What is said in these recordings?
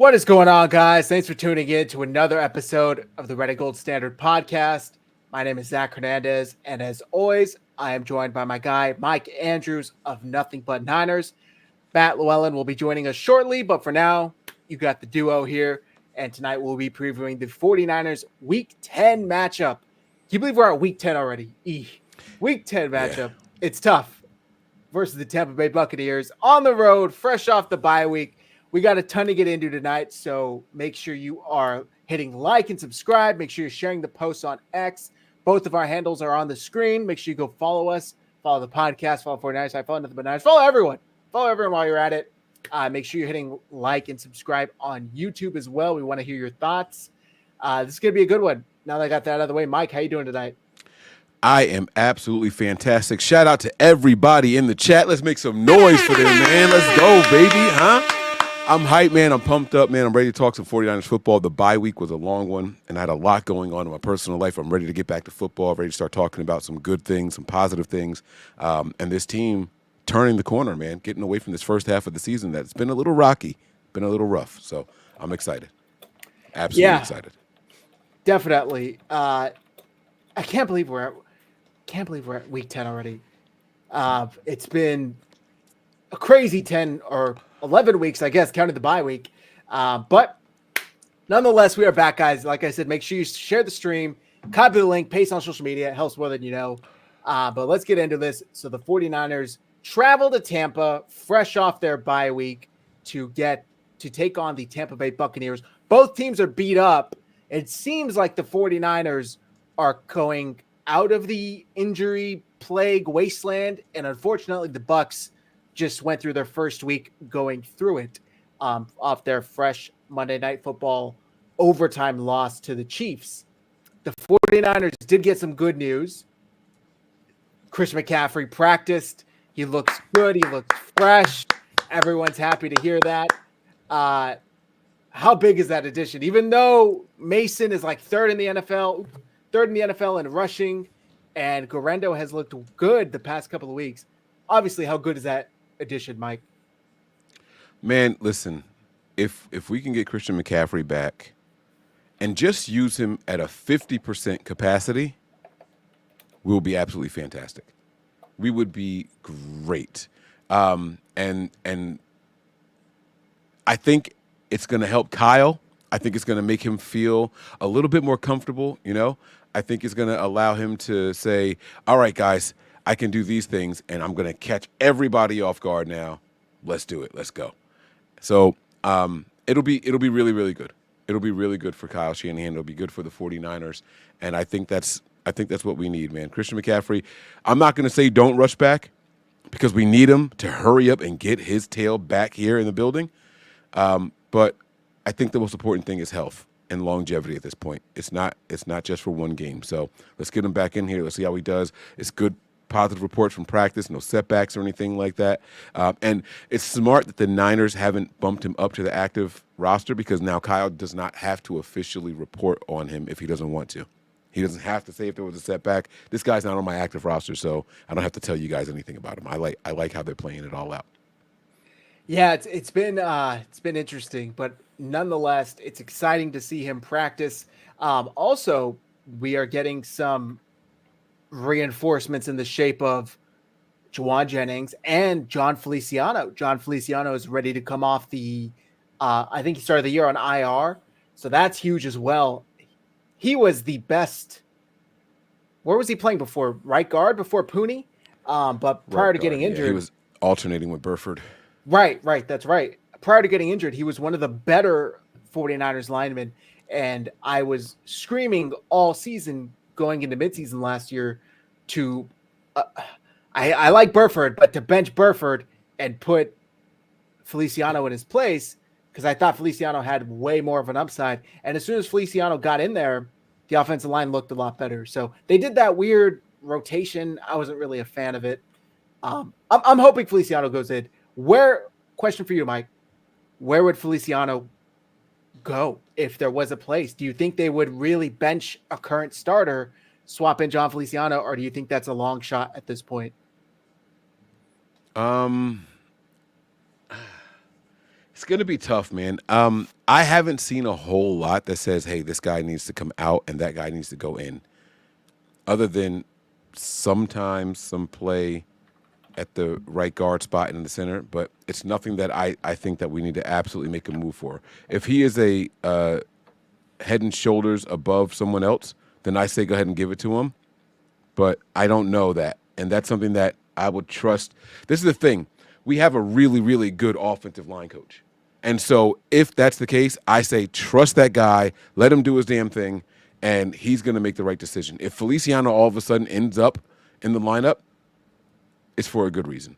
What is going on, guys? Thanks for tuning in to another episode of the Red and Gold Standard podcast. My name is Zach Hernandez, and as always, I am joined by my guy, Mike Andrews of Nothing But Niners. Matt Llewellyn will be joining us shortly, but for now, you got the duo here, and tonight we'll be previewing the 49ers Week 10 matchup. Can you believe we're at Week 10 already? Week 10 matchup. Yeah. It's tough versus the Tampa Bay Buccaneers on the road, fresh off the bye week. We got a ton to get into tonight, so make sure you are hitting like and subscribe. Make sure you're sharing the posts on X. Both of our handles are on the screen. Make sure you go follow us, follow the podcast, follow 49ersHive, follow Nothing But Niners, follow everyone. Follow everyone while you're at it. Make sure you're hitting like and subscribe on YouTube as well. We want to hear your thoughts. This is going to be a good one. Now that I got that out of the way, Mike, how you doing tonight? I am absolutely fantastic. Shout out to everybody in the chat. Let's make some noise for them, man. Let's go, baby, huh? I'm hyped, man. I'm pumped up, man. I'm ready to talk some 49ers football. The bye week was a long one, and I had a lot going on in my personal life. I'm ready to get back to football, ready to start talking about some good things, some positive things, and this team turning the corner, man, getting away from this first half of the season that's been a little rocky, been a little rough. So I'm excited. Absolutely excited. Definitely. I can't believe we're at Week 10 already. It's been a crazy 10 or 11 weeks, I guess, counting the bye week. But nonetheless, we are back, guys. Like I said, make sure you share the stream, copy the link, paste on social media. It helps more than you know. But let's get into this. So the 49ers travel to Tampa, fresh off their bye week, to take on the Tampa Bay Buccaneers. Both teams are beat up. It seems like the 49ers are going out of the injury plague wasteland, and unfortunately the Bucs just went through their first week going through it off their fresh Monday Night Football overtime loss to the Chiefs. The 49ers did get some good news. Christian McCaffrey practiced. He looks good. He looks fresh. Everyone's happy to hear that. How big is that addition? Even though Mason is like third in the NFL in rushing, and Guerrero has looked good the past couple of weeks. Obviously, how good is that addition, Mike? Man, listen, if we can get Christian McCaffrey back and just use him at a 50% capacity, we will be absolutely fantastic. We would be great. And I think it's going to help Kyle. I think it's going to make him feel a little bit more comfortable, you know? I think it's going to allow him to say, all right, guys, I can do these things, and I'm going to catch everybody off guard now. Let's do it. Let's go. So it'll be really, really good. It'll be really good for Kyle Shanahan. It'll be good for the 49ers, and I think that's what we need, man. Christian McCaffrey, I'm not going to say don't rush back because we need him to hurry up and get his tail back here in the building. But I think the most important thing is health and longevity at this point. It's not just for one game. So let's get him back in here. Let's see how he does. It's good, positive reports from practice, no setbacks or anything like that. And it's smart that the Niners haven't bumped him up to the active roster because now Kyle does not have to officially report on him if he doesn't want to. He doesn't have to say if there was a setback. This guy's not on my active roster, so I don't have to tell you guys anything about him. I like how they're playing it all out. Yeah, it's been interesting, but nonetheless, it's exciting to see him practice. Also, we are getting some reinforcements in the shape of Juwan Jennings and John Feliciano. John Feliciano is ready to come off the I think he started the year on IR, so that's huge as well. He was the best. Where was he playing before? Right guard before Pooney? But prior to getting injured, he was alternating with Burford. Right. That's right. Prior to getting injured, he was one of the better 49ers linemen, and I was screaming all season going into midseason last year to I like Burford, but to bench Burford and put Feliciano in his place because I thought Feliciano had way more of an upside. And as soon as Feliciano got in there, the offensive line looked a lot better. So they did that weird rotation. I wasn't really a fan of it. I'm hoping Feliciano goes in. Question for you, Mike, where would Feliciano go if there was a place? Do you think they would really bench a current starter, swap in John Feliciano, or do you think that's a long shot at this point? It's going to be tough, man. I haven't seen a whole lot that says, hey, this guy needs to come out and that guy needs to go in, other than sometimes some play at the right guard spot and in the center, but it's nothing that I think that we need to absolutely make a move for. If he is a head and shoulders above someone else, then I say go ahead and give it to him. But I don't know that. And that's something that I would trust. This is the thing. We have a really, really good offensive line coach. And so if that's the case, I say trust that guy, let him do his damn thing, and he's going to make the right decision. If Feliciano all of a sudden ends up in the lineup, it's for a good reason.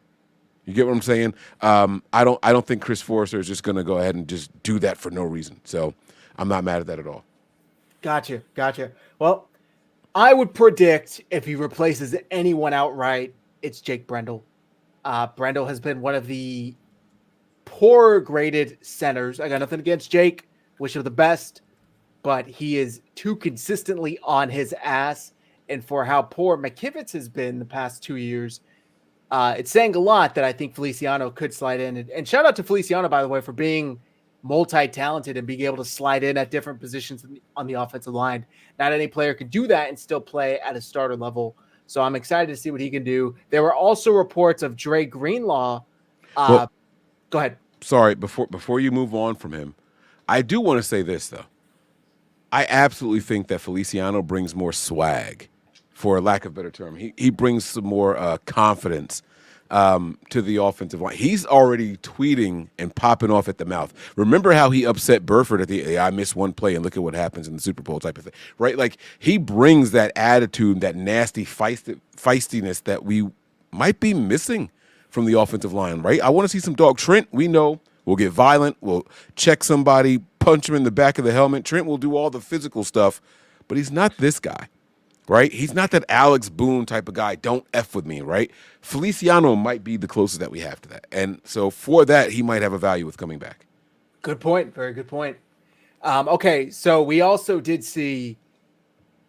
You get what I'm saying? I don't think Chris Forrester is just going to go ahead and just do that for no reason. So I'm not mad at that at all. Gotcha. Well, I would predict if he replaces anyone outright, it's Jake Brendel. Brendel has been one of the poor graded centers. I got nothing against Jake. Wish him the best, but he is too consistently on his ass. And for how poor McKivitz has been the past 2 years, it's saying a lot that I think Feliciano could slide in. And shout out to Feliciano, by the way, for being multi-talented and being able to slide in at different positions on the offensive line. Not any player could do that and still play at a starter level. So I'm excited to see what he can do. There were also reports of Dre Greenlaw. Well, Go ahead. Sorry, before you move on from him, I do want to say this, though. I absolutely think that Feliciano brings more swag, for lack of a better term. He brings some more confidence to the offensive line. He's already tweeting and popping off at the mouth. Remember how he upset Burford at the I missed one play and look at what happens in the Super Bowl type of thing, right? Like, he brings that attitude, that nasty feistiness that we might be missing from the offensive line, right? I want to see some dog. Trent, we know, will get violent, will check somebody, punch him in the back of the helmet. Trent will do all the physical stuff, but he's not this guy. Right? He's not that Alex Boone type of guy. Don't F with me, right? Feliciano might be the closest that we have to that. And so for that, he might have a value with coming back. Good point. Very good point. Okay, so we also did see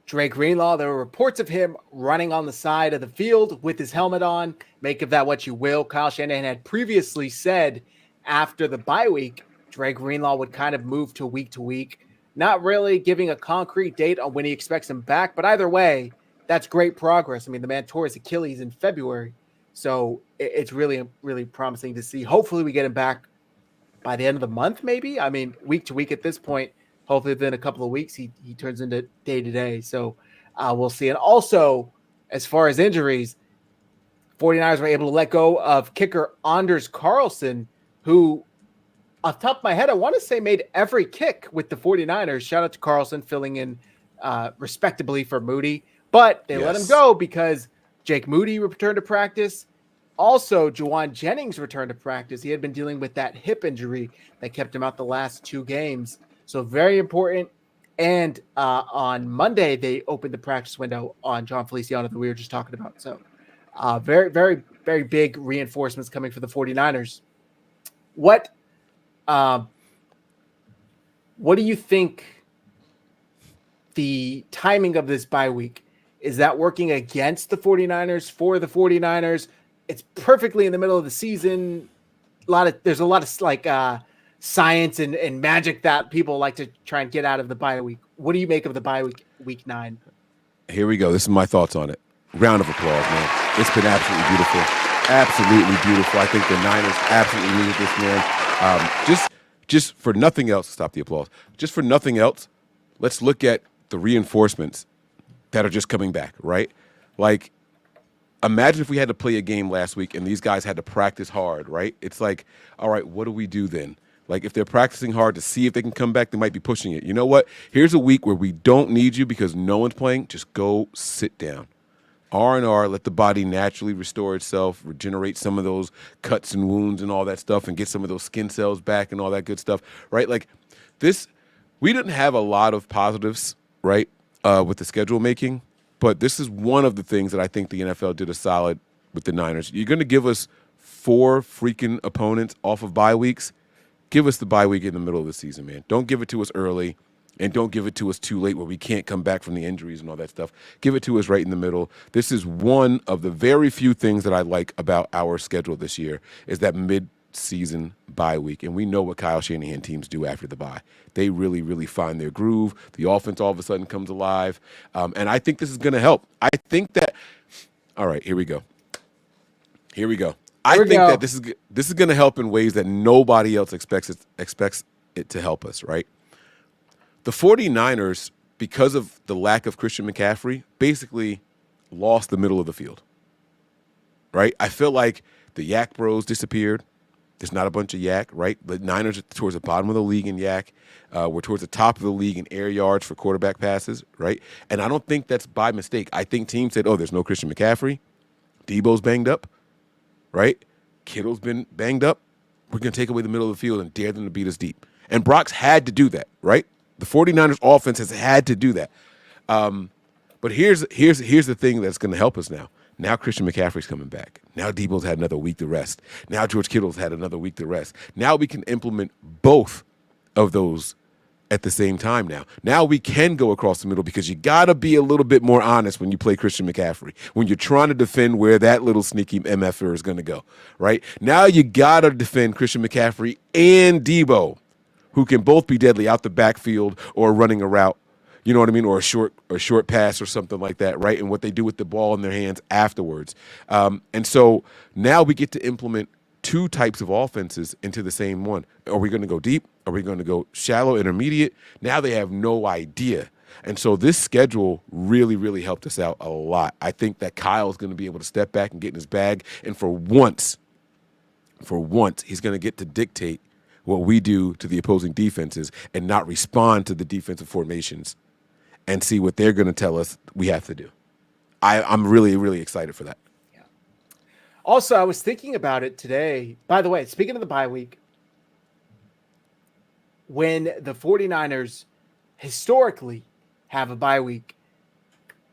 Dre Greenlaw. There were reports of him running on the side of the field with his helmet on. Make of that what you will. Kyle Shanahan had previously said after the bye week, Dre Greenlaw would kind of move to week, not really giving a concrete date on when he expects him back. But either way, that's great progress. I mean, the man tore his Achilles in February. So it's really, really promising to see. Hopefully we get him back by the end of the month, maybe. I mean, week to week at this point. Hopefully within a couple of weeks, he turns into day to day. So we'll see. And also, as far as injuries, 49ers were able to let go of kicker Anders Carlson, who, off the top of my head, I want to say made every kick with the 49ers. Shout out to Carlson filling in respectably for Moody. But they let him go because Jake Moody returned to practice. Also, Juwan Jennings returned to practice. He had been dealing with that hip injury that kept him out the last 2 games. So very important. And on Monday, they opened the practice window on John Feliciano that we were just talking about. So very, very, very big reinforcements coming for the 49ers. What do you think the timing of this bye week? Is that working against the 49ers, for the 49ers? It's perfectly in the middle of the season. There's a lot of science and magic that people like to try and get out of the bye week. What do you make of the bye week 9? Here we go. This is my thoughts on it. Round of applause, man. It's been absolutely beautiful. Absolutely beautiful. I think the Niners absolutely needed this, man. Just for nothing else, stop the applause. Just for nothing else, let's look at the reinforcements that are just coming back, right? Like, imagine if we had to play a game last week and these guys had to practice hard, right? It's like, all right, what do we do then? Like, if they're practicing hard to see if they can come back, they might be pushing it. You know what? Here's a week where we don't need you because no one's playing. Just go sit down. R&R, let the body naturally restore itself, regenerate some of those cuts and wounds and all that stuff, and get some of those skin cells back and all that good stuff, right? Like, this, we didn't have a lot of positives, right, with the schedule making, but this is one of the things that I think the NFL did a solid with the Niners. You're going to give us 4 freaking opponents off of bye weeks. Give us the bye week in the middle of the season, man. Don't give it to us early, and don't give it to us too late where we can't come back from the injuries and all that stuff. Give it to us right in the middle. This is one of the very few things that I like about our schedule this year is that season bye week, and we know what Kyle Shanahan teams do after the bye. They really, really find their groove. The offense all of a sudden comes alive, and I think this is going to help. I think that. All right, here we go. I think that this is going to help in ways that nobody else expects it to help us, right? The 49ers, because of the lack of Christian McCaffrey, basically lost the middle of the field, right? I feel like the Yak Bros disappeared. There's not a bunch of yak, right? The Niners are towards the bottom of the league in yak. We're towards the top of the league in air yards for quarterback passes, right? And I don't think that's by mistake. I think teams said, oh, there's no Christian McCaffrey. Debo's banged up, right? Kittle's been banged up. We're going to take away the middle of the field and dare them to beat us deep. And Brock's had to do that, right? The 49ers offense has had to do that. But here's the thing that's going to help us now. Now Christian McCaffrey's coming back. Now Debo's had another week to rest. Now George Kittle's had another week to rest. Now we can implement both of those at the same time now. Now we can go across the middle because you got to be a little bit more honest when you play Christian McCaffrey, when you're trying to defend where that little sneaky MFer is going to go, right? Now you got to defend Christian McCaffrey and Debo, who can both be deadly out the backfield or running a route. You know what I mean? Or a short pass or something like that, right? And what they do with the ball in their hands afterwards. And so now we get to implement two types of offenses into the same one. Are we going to go deep? Are we going to go shallow, intermediate? Now they have no idea. And so this schedule really, really helped us out a lot. I think that Kyle's going to be able to step back and get in his bag. And for once, he's going to get to dictate what we do to the opposing defenses and not respond to the defensive formations and see what they're going to tell us we have to do. I'm really, really excited for that. Yeah. Also, I was thinking about it today. By the way, speaking of the bye week, when the 49ers historically have a bye week,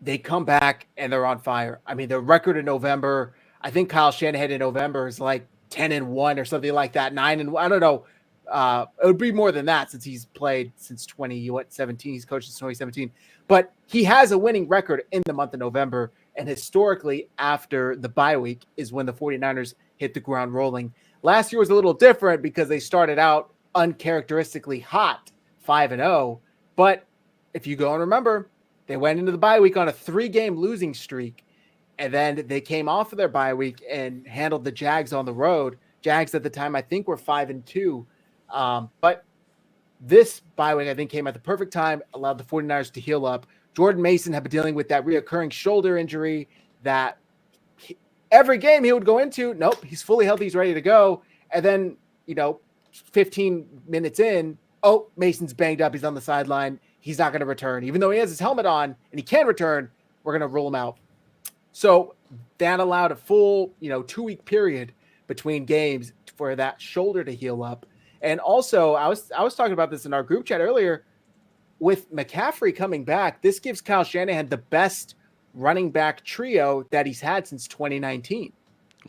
they come back and they're on fire. I mean, their record in November, I think Kyle Shanahan in November is like 10-1 or something like that. 9-1. I don't know. It would be more than that since he's played since 2017. He's coached since 2017, but he has a winning record in the month of November. And historically, after the bye week is when the 49ers hit the ground rolling. Last year was a little different because they started out uncharacteristically hot, 5-0. But if you go and remember, they went into the bye week on a 3-game losing streak, and then they came off of their bye week and handled the Jags on the road. Jags at the time, I think, were 5-2. But this bye week, I think, came at the perfect time, allowed the 49ers to heal up. Jordan Mason had been dealing with that reoccurring shoulder injury that every game he would go into, nope, he's fully healthy, he's ready to go. And then, 15 minutes in, oh, Mason's banged up, he's on the sideline, he's not going to return. Even though he has his helmet on and he can return, we're going to rule him out. So that allowed a full, 2-week period between games for that shoulder to heal up. And also, I was talking about this in our group chat earlier. With McCaffrey coming back, this gives Kyle Shanahan the best running back trio that he's had since 2019.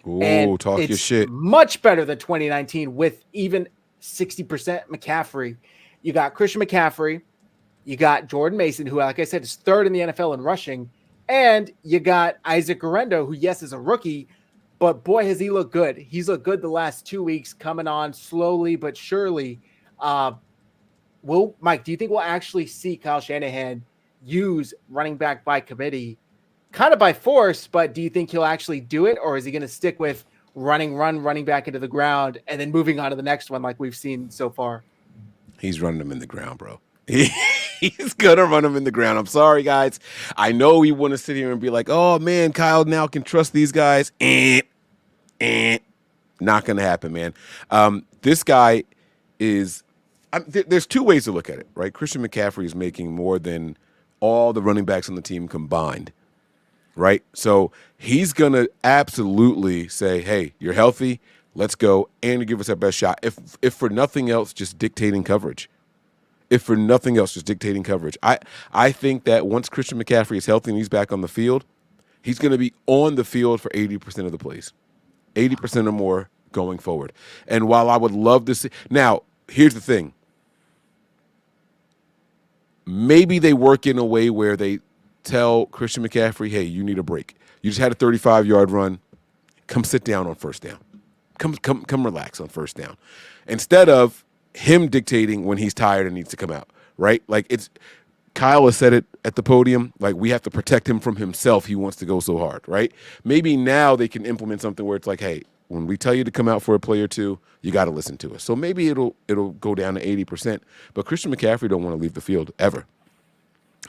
Ooh, and talk your shit. Much better than 2019 with even 60% McCaffrey. You got Christian McCaffrey. You got Jordan Mason, who, like I said, is third in the NFL in rushing. And you got Isaac Guerrero, who, yes, is a rookie, but boy, has he looked good. He's looked good the last 2 weeks, coming on slowly but surely. Mike, do you think we'll actually see Kyle Shanahan use running back by committee kind of by force, but do you think he'll actually do it, or is he going to stick with running back into the ground and then moving on to the next one like we've seen so far? He's running them in the ground, bro. He's going to run them in the ground. I'm sorry, guys. I know we want to sit here and be like, oh, man, Kyle now can trust these guys. Not going to happen, man. This guy is there's two ways to look at it, right? Christian McCaffrey is making more than all the running backs on the team combined, right? So he's going to absolutely say, hey, you're healthy, let's go, and you give us our best shot. If for nothing else, just dictating coverage. I think that once Christian McCaffrey is healthy and he's back on the field, he's going to be on the field for 80% of the plays, 80% or more going forward. And while I would love to see – now, here's the thing. Maybe they work in a way where they tell Christian McCaffrey, hey, you need a break. You just had a 35-yard run. Come sit down on first down. come relax on first down, instead of him dictating when he's tired and needs to come out, right? Like it's Kyle has said it at the podium, like we have to protect him from himself. He wants to go so hard, right? Maybe now they can implement something where it's like, hey, when we tell you to come out for a play or two, you got to listen to us. So maybe it'll go down to 80%. But Christian McCaffrey don't want to leave the field ever.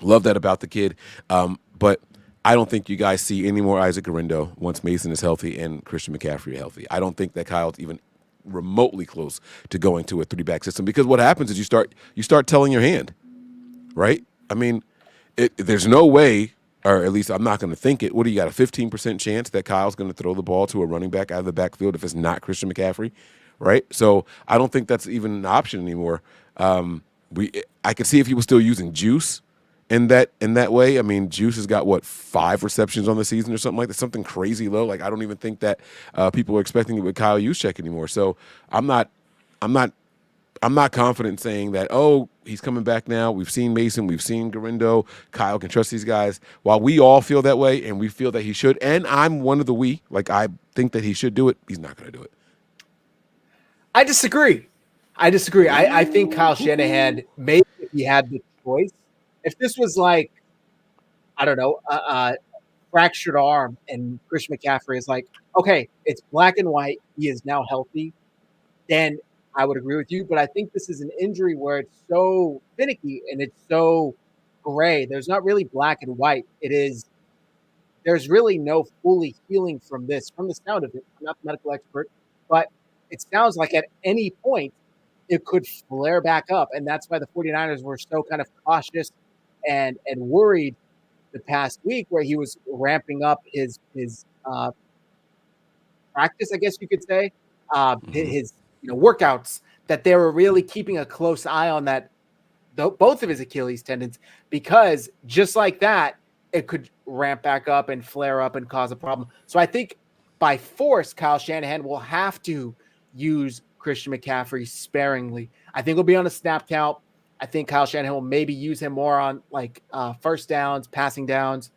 Love that about the kid. But I don't think you guys see any more Isaac Guerrero once Mason is healthy and Christian McCaffrey is healthy. I don't think that Kyle's even remotely close to going to a 3-back system, because what happens is you start telling your hand, right? I mean, there's no way, or at least I'm not going to think it. What do you got, a 15% chance that Kyle's going to throw the ball to a running back out of the backfield if it's not Christian McCaffrey, right? So I don't think that's even an option anymore. I could see if he was still using Juice in that way. I mean, Juice has got 5 receptions on the season or something like that, something crazy low. Like I don't even think that people are expecting it with Kyle Juszczyk anymore. So I'm not confident in saying that, oh, he's coming back now. We've seen Mason. We've seen Guerrero. Kyle can trust these guys. While we all feel that way and we feel that he should, and I'm one of the we, like I think that he should do it, he's not going to do it. I disagree. I think Kyle Shanahan, maybe if he had the choice, if this was like, I don't know, fractured arm and Christian McCaffrey is like, okay, it's black and white. He is now healthy. Then I would agree with you. But I think this is an injury where it's so finicky and it's so gray. There's not really black and white. There's really no fully healing from this, from the sound of it. I'm not the medical expert, but it sounds like at any point it could flare back up. And that's why the 49ers were so kind of cautious and worried the past week, where he was ramping up his practice, I guess you could say, his workouts, that they were really keeping a close eye on that, both of his Achilles tendons, because just like that, it could ramp back up and flare up and cause a problem. So I think by force, Kyle Shanahan will have to use Christian McCaffrey sparingly. I think he'll be on a snap count. I think Kyle Shanahan will maybe use him more on first downs, passing downs.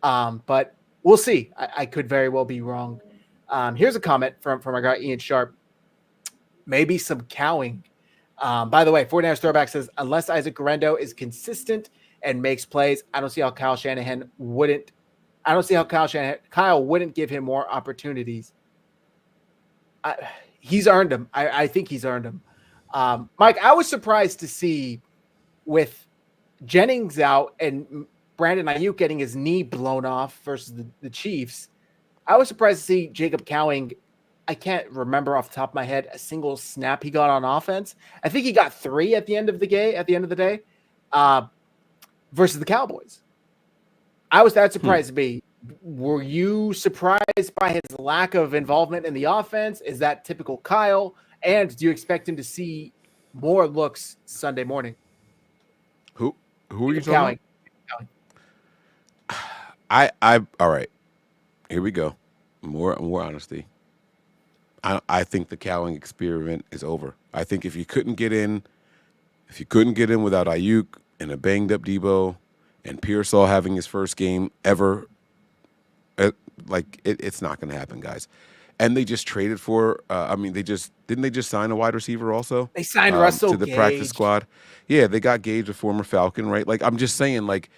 But we'll see. I could very well be wrong. Here's a comment from our guy Ian Sharp. Maybe some cowing. By the way, 49ers throwback says, unless Isaac Guerrero is consistent and makes plays, I don't see how Kyle wouldn't give him more opportunities. He's earned them. I think he's earned them. Mike, I was surprised to see, with Jennings out and Brandon Ayuk getting his knee blown off versus the Chiefs, I was surprised to see Jacob Cowing. I can't remember off the top of my head a single snap he got on offense. I think he got 3 at the end of the day, versus the Cowboys. I was that surprised to be. Were you surprised by his lack of involvement in the offense? Is that typical Kyle? And do you expect him to see more looks Sunday morning? Who are you talking about? All right. Here we go. More honesty. I think the Cowing experiment is over. I think if you couldn't get in without Ayuk and a banged up Debo and Pearsall having his first game ever, it's not going to happen, guys. And they just traded for. Didn't they just sign a wide receiver also? They signed Russell to the Gage. Practice squad. Yeah, they got Gage, a former Falcon, right? Like I'm just saying, like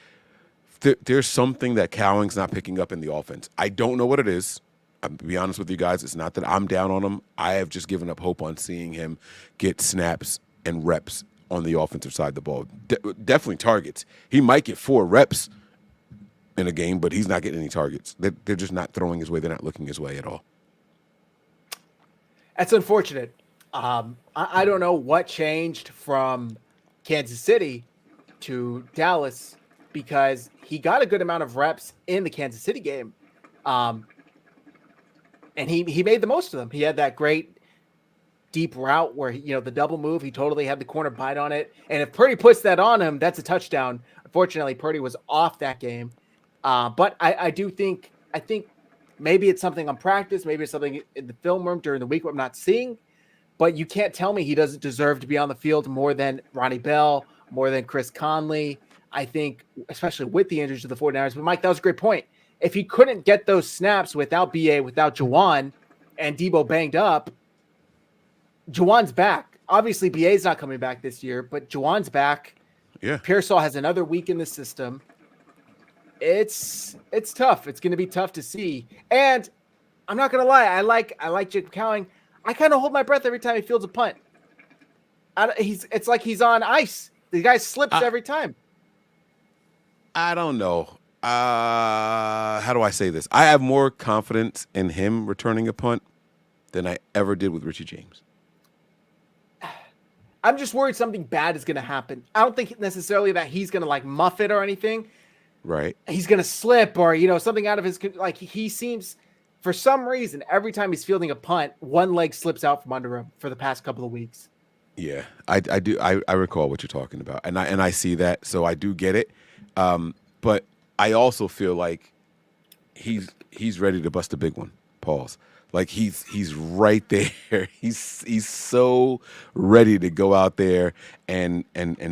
there's something that Cowing's not picking up in the offense. I don't know what it is. I'm to be honest with you guys, it's not that I'm down on him. I have just given up hope on seeing him get snaps and reps on the offensive side of the ball. Definitely targets. He might get 4 reps in a game, but he's not getting any targets. They're just not throwing his way. They're not looking his way at all. That's unfortunate. I don't know what changed from Kansas City to Dallas, because he got a good amount of reps in the Kansas City game. And he made the most of them. He had that great deep route where, the double move, he totally had the corner bite on it. And if Purdy puts that on him, that's a touchdown. Unfortunately, Purdy was off that game. But I think maybe it's something on practice. Maybe it's something in the film room during the week I'm not seeing. But you can't tell me he doesn't deserve to be on the field more than Ronnie Bell, more than Chris Conley. I think, especially with the injuries of the 49ers. But, Mike, that was a great point. If he couldn't get those snaps without BA, without Juwan, and Debo banged up, Juwan's back. Obviously, BA's not coming back this year, but Juwan's back. Yeah. Pearsall has another week in the system. It's tough. It's going to be tough to see. And I'm not going to lie. I like Jacob Cowing. I kind of hold my breath every time he fields a punt. It's like he's on ice. The guy slips every time. I don't know. How do I say this? I have more confidence in him returning a punt than I ever did with Richie James. I'm just worried something bad is going to happen. I don't think necessarily that he's going to like muff it or anything. Right. He's going to slip or, something out of his, like he seems for some reason, every time he's fielding a punt, one leg slips out from under him for the past couple of weeks. Yeah, I do. I recall what you're talking about. And I see that. So I do get it. But I also feel like he's ready to bust a big one. Pause. Like he's right there. He's so ready to go out there and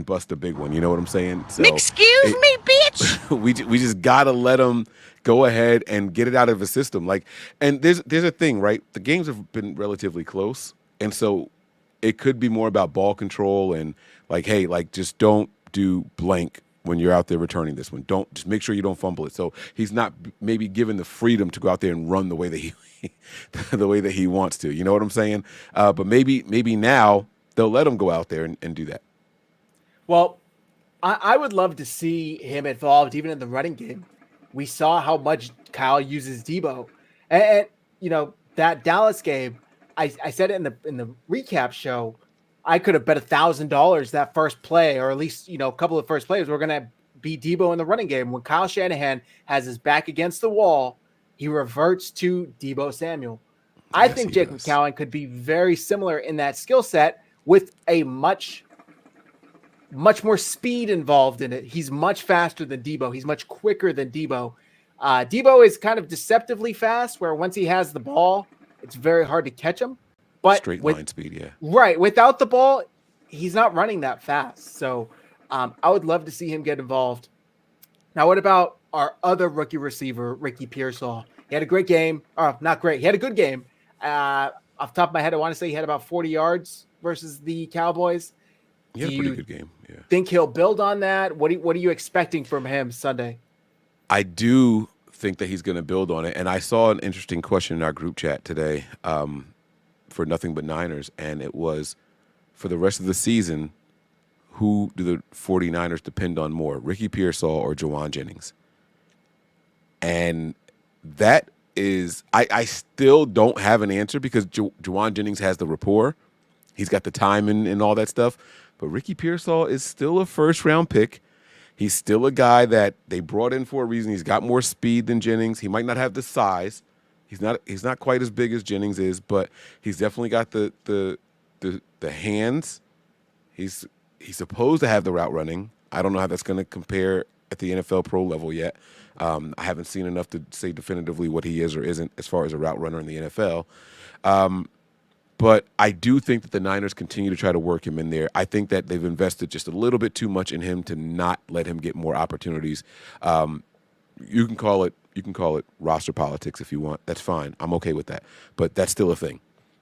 bust a big one. You know what I'm saying? So Excuse me, bitch. we just gotta let him go ahead and get it out of his system. Like, and there's a thing, right? The games have been relatively close, and so it could be more about ball control and like, hey, like just don't do blank when you're out there returning this one. Don't just make sure you don't fumble it. So he's not maybe given the freedom to go out there and run the way that he wants to. You know what I'm saying? But maybe now they'll let him go out there and do that. Well, I would love to see him involved even in the running game. We saw how much Kyle uses Debo, and that Dallas game. I said it in the recap show. I could have bet $1,000 that first play, or at least, a couple of first plays, we're going to beat Debo in the running game. When Kyle Shanahan has his back against the wall, he reverts to Debo Samuel. I think Jacob Cowing could be very similar in that skill set with a much more speed involved in it. He's much faster than Debo. He's much quicker than Debo. Debo is kind of deceptively fast, where once he has the ball, it's very hard to catch him. But straight line speed, yeah. Right. Without the ball, he's not running that fast. So I would love to see him get involved. Now, what about our other rookie receiver, Ricky Pearsall? He had a great game. Not great. He had a good game. Off the top of my head, I want to say he had about 40 yards versus the Cowboys. He had a pretty good game. Yeah. Think he'll build on that? What are you expecting from him Sunday? I do think that he's going to build on it. And I saw an interesting question in our group chat today for Nothing But Niners, and it was, for the rest of the season, who do the 49ers depend on more, Ricky Pearsall or Juwan Jennings? And that is, I still don't have an answer because Juwan Jennings has the rapport. He's got the time and all that stuff. But Ricky Pearsall is still a first-round pick. He's still a guy that they brought in for a reason. He's got more speed than Jennings. He might not have the size. He's not quite as big as Jennings is, but he's definitely got the hands. He's supposed to have the route running. I don't know how that's going to compare at the NFL pro level yet. I haven't seen enough to say definitively what he is or isn't as far as a route runner in the NFL. But I do think that the Niners continue to try to work him in there. I think that they've invested just a little bit too much in him to not let him get more opportunities. You can call it roster politics if you want. That's fine. I'm okay with that. But that's still a thing.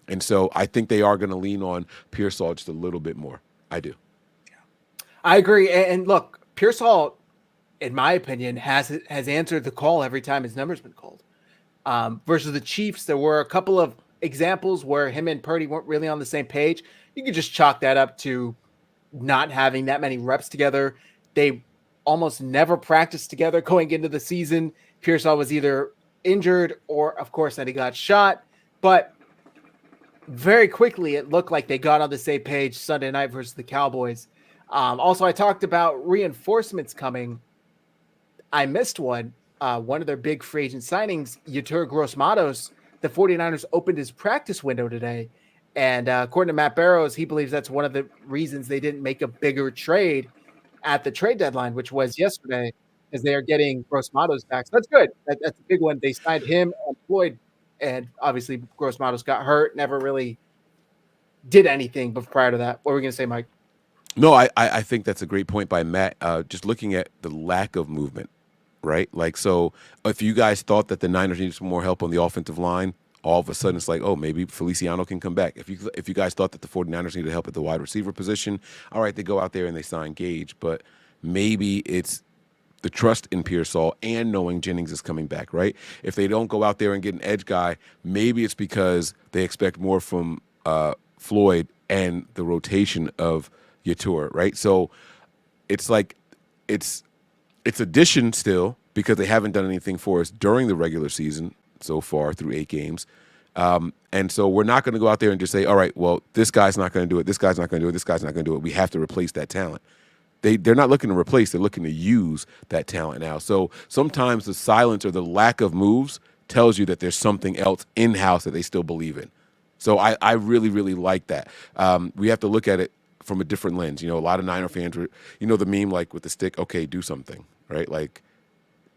And so I think they are going to lean on Pearsall just a little bit more. I do. I agree. And look, Pearsall, in my opinion, has answered the call every time his number's been called. Versus the Chiefs, there were a couple of examples where him and Purdy weren't really on the same page. You could just chalk that up to not having that many reps together. They almost never practiced together going into the season. Pearsall was either injured or, of course, that he got shot. But very quickly, it looked like they got on the same page Sunday night versus the Cowboys. Also, I talked about reinforcements coming. I missed one. One of their big free agent signings, Yetur Gross-Matos, the 49ers opened his practice window today. And according to Matt Barrows, he believes that's one of the reasons they didn't make a bigger trade at the trade deadline, which was yesterday, as they are getting Gross-Matos back. So that's good. That's a big one. They signed him and Floyd, and obviously Gross-Matos got hurt, never really did anything but prior to that. What were we going to say, Mike? No, I think that's a great point by Matt. Just looking at the lack of movement, right? Like, so if you guys thought that the Niners needed some more help on the offensive line, all of a sudden it's like, oh, maybe Feliciano can come back. If you guys thought that the 49ers needed help at the wide receiver position, all right, they go out there and they sign Gage. But maybe it's the trust in Pearsall and knowing Jennings is coming back, right? If they don't go out there and get an edge guy, maybe it's because they expect more from Floyd and the rotation of Yatur, right? So it's like it's addition still because they haven't done anything for us during the regular season so far through 8 games. And so we're not going to go out there and just say, all right, well, this guy's not going to do it. This guy's not going to do it. This guy's not going to do it. We have to replace that talent. They're not looking to replace. They're looking to use that talent now. So sometimes the silence or the lack of moves tells you that there's something else in-house that they still believe in. So I really, really like that. We have to look at it from a different lens. You know, a lot of Niner fans were, you know, the meme like with the stick, okay, do something, right? Like,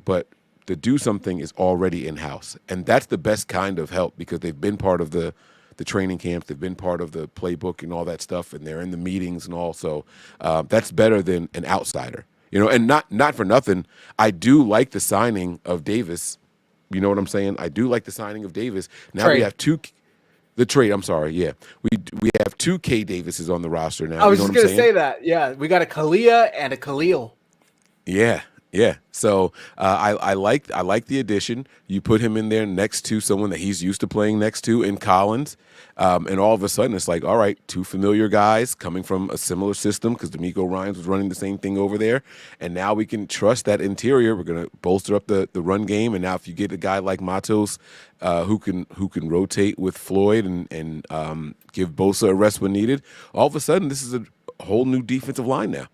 but the do something is already in-house. And that's the best kind of help because they've been part of the training camps, they've been part of the playbook and all that stuff, and they're in the meetings and all. So that's better than an outsider, you know. And not for nothing, I do like the signing of Davis. You know what I'm saying? I do like the signing of Davis. Now we have the trade. I'm sorry, yeah, we have 2 K Davises on the roster now. I was you know just gonna say that. Yeah, we got a Kalia and a Khalil. Yeah. Yeah, so I like the addition. You put him in there next to someone that he's used to playing next to in Collins, and all of a sudden it's like, all right, 2 familiar guys coming from a similar system because D'Amico Ryans was running the same thing over there, and now we can trust that interior. We're gonna bolster up the run game, and now if you get a guy like Matos who can rotate with Floyd and give Bosa a rest when needed, all of a sudden this is a whole new defensive line now.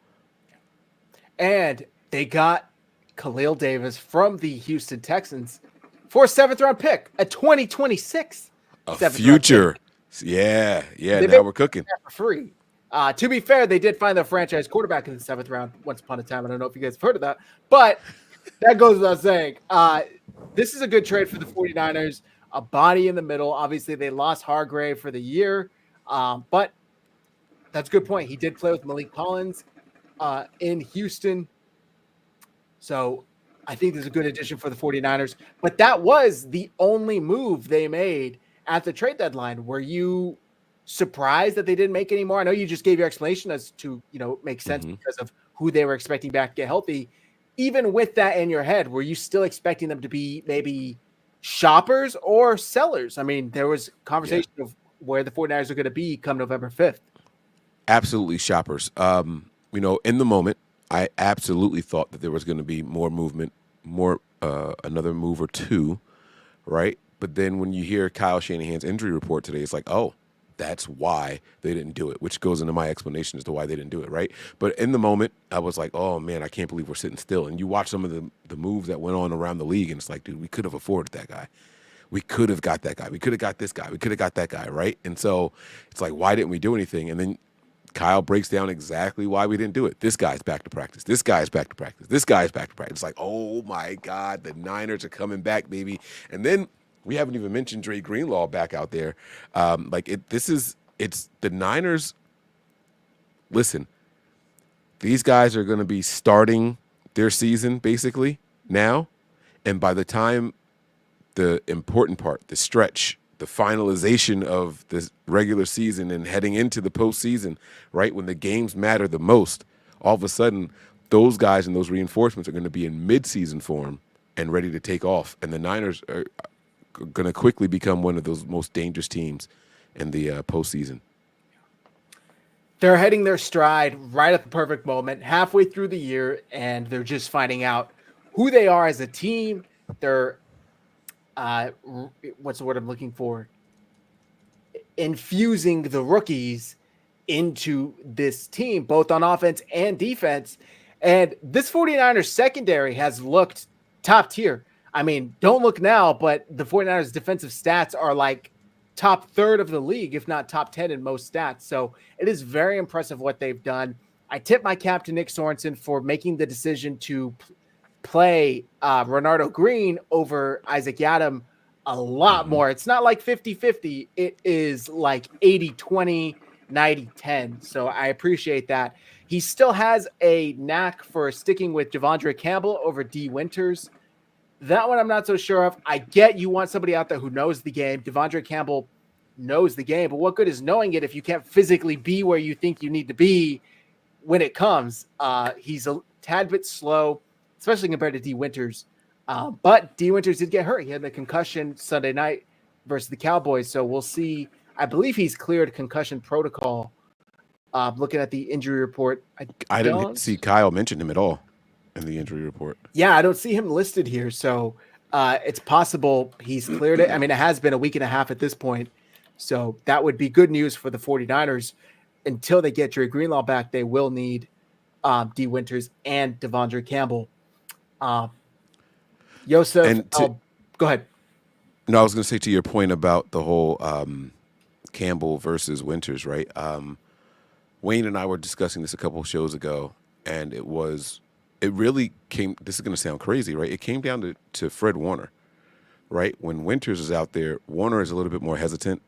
And they got Khalil Davis from the Houston Texans for a 7th-round pick, a 2026. A future. Yeah. Now we're cooking. For free. To be fair, they did find their franchise quarterback in the 7th round once upon a time. I don't know if you guys have heard of that, but that goes without saying. This is a good trade for the 49ers. A body in the middle. Obviously, they lost Hargrave for the year, but that's a good point. He did play with Malik Collins in Houston. So I think this is a good addition for the 49ers. But that was the only move they made at the trade deadline. Were you surprised that they didn't make any more? I know you just gave your explanation as to, make sense because of who they were expecting back to get healthy. Even with that in your head, were you still expecting them to be maybe shoppers or sellers? I mean, there was conversation of where the 49ers are going to be come November 5th. Absolutely shoppers. In the moment, I absolutely thought that there was going to be more movement, another move or two, right? But then when you hear Kyle Shanahan's injury report today, it's like, oh, that's why they didn't do it, which goes into my explanation as to why they didn't do it, right? But in the moment, I was like, oh, man, I can't believe we're sitting still. And you watch some of the moves that went on around the league, and it's like, dude, we could have afforded that guy. We could have got that guy. We could have got this guy. We could have got that guy, right? And so it's like, why didn't we do anything? And then Kyle breaks down exactly why we didn't do it. This guy's back to practice. This guy's back to practice. This guy's back to practice. It's like, oh, my God, the Niners are coming back, baby. And then we haven't even mentioned Dre Greenlaw back out there. It's the Niners. Listen, these guys are going to be starting their season basically now. And by the time the important part, the stretch, the finalization of the regular season and heading into the postseason, right, when the games matter the most, all of a sudden those guys and those reinforcements are going to be in midseason form and ready to take off. And the Niners are going to quickly become one of those most dangerous teams in the postseason. They're hitting their stride right at the perfect moment, halfway through the year, and they're just finding out who they are as a team. They're what's the word I'm looking for? Infusing the rookies into this team, both on offense and defense. And this 49ers secondary has looked top tier. I mean, don't look now, but the 49ers defensive stats are like top third of the league, if not top 10 in most stats. So it is very impressive what they've done. I tip my cap to Nick Sorensen for making the decision to play Renardo Green over Isaac Yiadom a lot more. It's not like 50-50. It is like 80-20, 90-10. So I appreciate that. He still has a knack for sticking with Devondre Campbell over D. Winters. That one I'm not so sure of. I get you want somebody out there who knows the game. Devondre Campbell knows the game, but what good is knowing it if you can't physically be where you think you need to be when it comes? He's a tad bit slow, especially compared to D. Winters. But D. Winters did get hurt. He had the concussion Sunday night versus the Cowboys, so we'll see. I believe he's cleared concussion protocol. Looking at the injury report, I didn't see Kyle mention him at all in the injury report. Yeah, I don't see him listed here, so it's possible he's cleared it. I mean, it has been a week and a half at this point, so that would be good news for the 49ers. Until they get Dre Greenlaw back, they will need D. Winters and Devondre Campbell. Yosef, go ahead. No, I was going to say to your point about the whole Campbell versus Winters, right? Wayne and I were discussing this a couple of shows ago, and it really came, this is going to sound crazy, right? It came down to Fred Warner, right? When Winters is out there, Warner is a little bit more hesitant.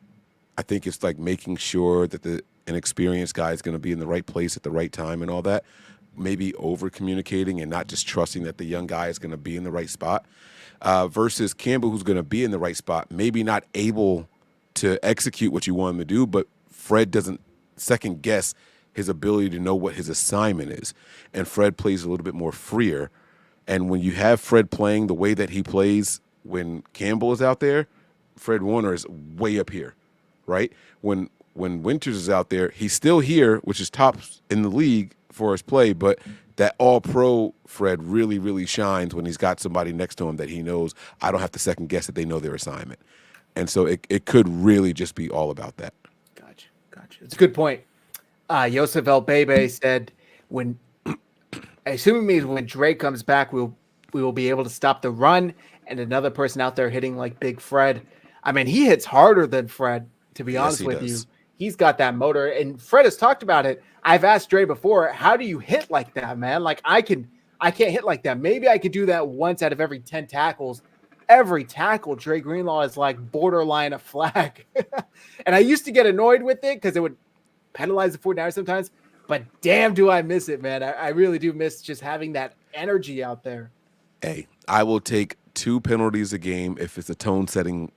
I think it's like making sure that an experienced guy is going to be in the right place at the right time and all that, maybe over-communicating and not just trusting that the young guy is going to be in the right spot, versus Campbell, who's going to be in the right spot, maybe not able to execute what you want him to do, but Fred doesn't second guess his ability to know what his assignment is. And Fred plays a little bit more freer. And when you have Fred playing the way that he plays when Campbell is out there, Fred Warner is way up here, right? When Winters is out there, he's still here, which is top in the league for his play, but that all-pro Fred really, really shines when he's got somebody next to him that he knows I don't have to second guess that they know their assignment. And so it could really just be all about that. Gotcha. It's a good point. Yosef El Bebe said, when I assume it means when Dre comes back, we will be able to stop the run and another person out there hitting like Big Fred. I mean, he hits harder than Fred, to be honest with you. He's got that motor, and Fred has talked about it. I've asked Dre before, how do you hit like that, man? Like I can't hit like that. Maybe I could do that once out of every 10 tackles. Every tackle, Dre Greenlaw is like borderline a flag. And I used to get annoyed with it because it would penalize the 49ers sometimes, but damn, do I miss it, man. I really do miss just having that energy out there. Hey, I will take 2 penalties a game if it's a tone-setting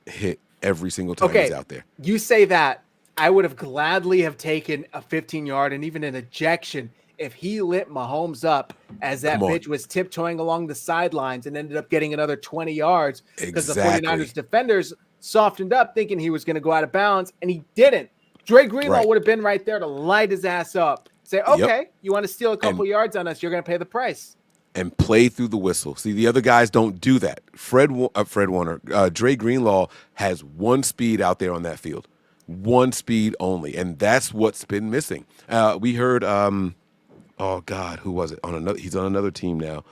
hit every single time he's out there. You say that. I would have gladly have taken a 15-yard and even an ejection if he lit Mahomes up as that bitch was tiptoeing along the sidelines and ended up getting another 20 yards because the 49ers defenders softened up thinking he was going to go out of bounds, and he didn't. Dre Greenlaw would have been right there to light his ass up. Say, okay, you want to steal a couple yards on us, you're going to pay the price. And play through the whistle. See, the other guys don't do that. Fred Warner, Dre Greenlaw has one speed out there on that field. One speed only, and that's what's been missing. We heard, oh God, who was it? He's on another team now,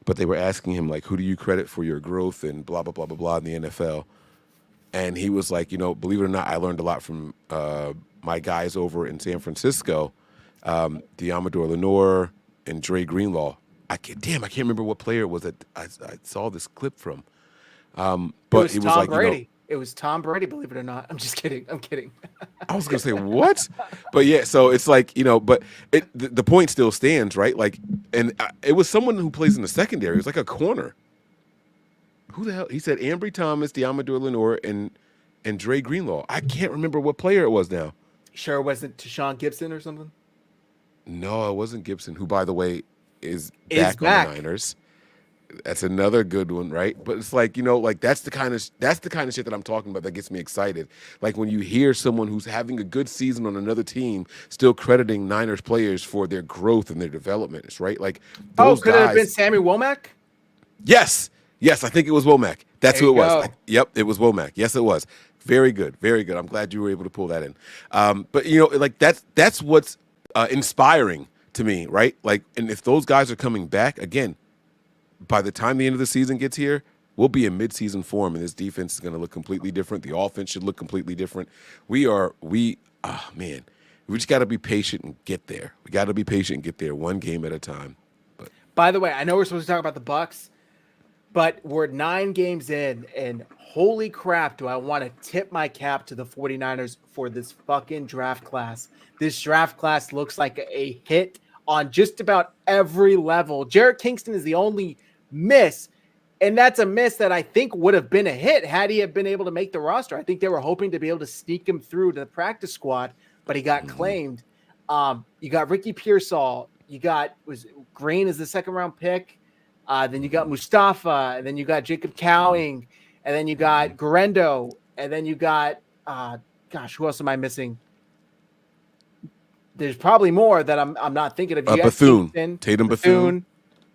but they were asking him like, "Who do you credit for your growth and blah blah blah blah blah in the NFL?" And he was like, believe it or not, I learned a lot from my guys over in San Francisco, Diamador Lenore and Dre Greenlaw. I can't remember what player it was that I saw this clip from. But he was Tom like, Brady. It was Tom Brady, believe it or not. I'm just kidding. I'm kidding. I was going to say, what? But yeah, so it's like, but the point still stands, right? Like, and it was someone who plays in the secondary. It was like a corner. Who the hell? He said Ambry Thomas, Diamador Lenore, and Dre Greenlaw. I can't remember what player it was now. Sure it wasn't Tashawn Gibson or something? No, it wasn't Gibson, who, by the way, is back on the Niners. That's another good one, right? But it's like, like that's the kind of shit that I'm talking about that gets me excited. Like when you hear someone who's having a good season on another team still crediting Niners players for their growth and their development, it's right? Like those could it have been Sammy Womack? Yes, I think it was Womack. That's who it was. Yep, it was Womack. Yes, it was. Very good, very good. I'm glad you were able to pull that in. But like that's what's inspiring to me, right? Like, and if those guys are coming back again, by the time the end of the season gets here, we'll be in midseason form, and this defense is going to look completely different. The offense should look completely different. We just got to be patient and get there. We got to be patient and get there one game at a time. But by the way, I know we're supposed to talk about the Bucs, but we're 9 games in, and holy crap, do I want to tip my cap to the 49ers for this fucking draft class. This draft class looks like a hit on just about every level. Jarrett Kingston is the only miss. And that's a miss that I think would have been a hit had he have been able to make the roster. I think they were hoping to be able to sneak him through to the practice squad, but he got claimed. You got Ricky Pearsall. You got Green as the second round pick. Then you got Mustafa, and then you got Jacob Cowing, and then you got Garendo, and then you got who else am I missing? There's probably more that I'm not thinking of. Bethune, Tatum Bethune.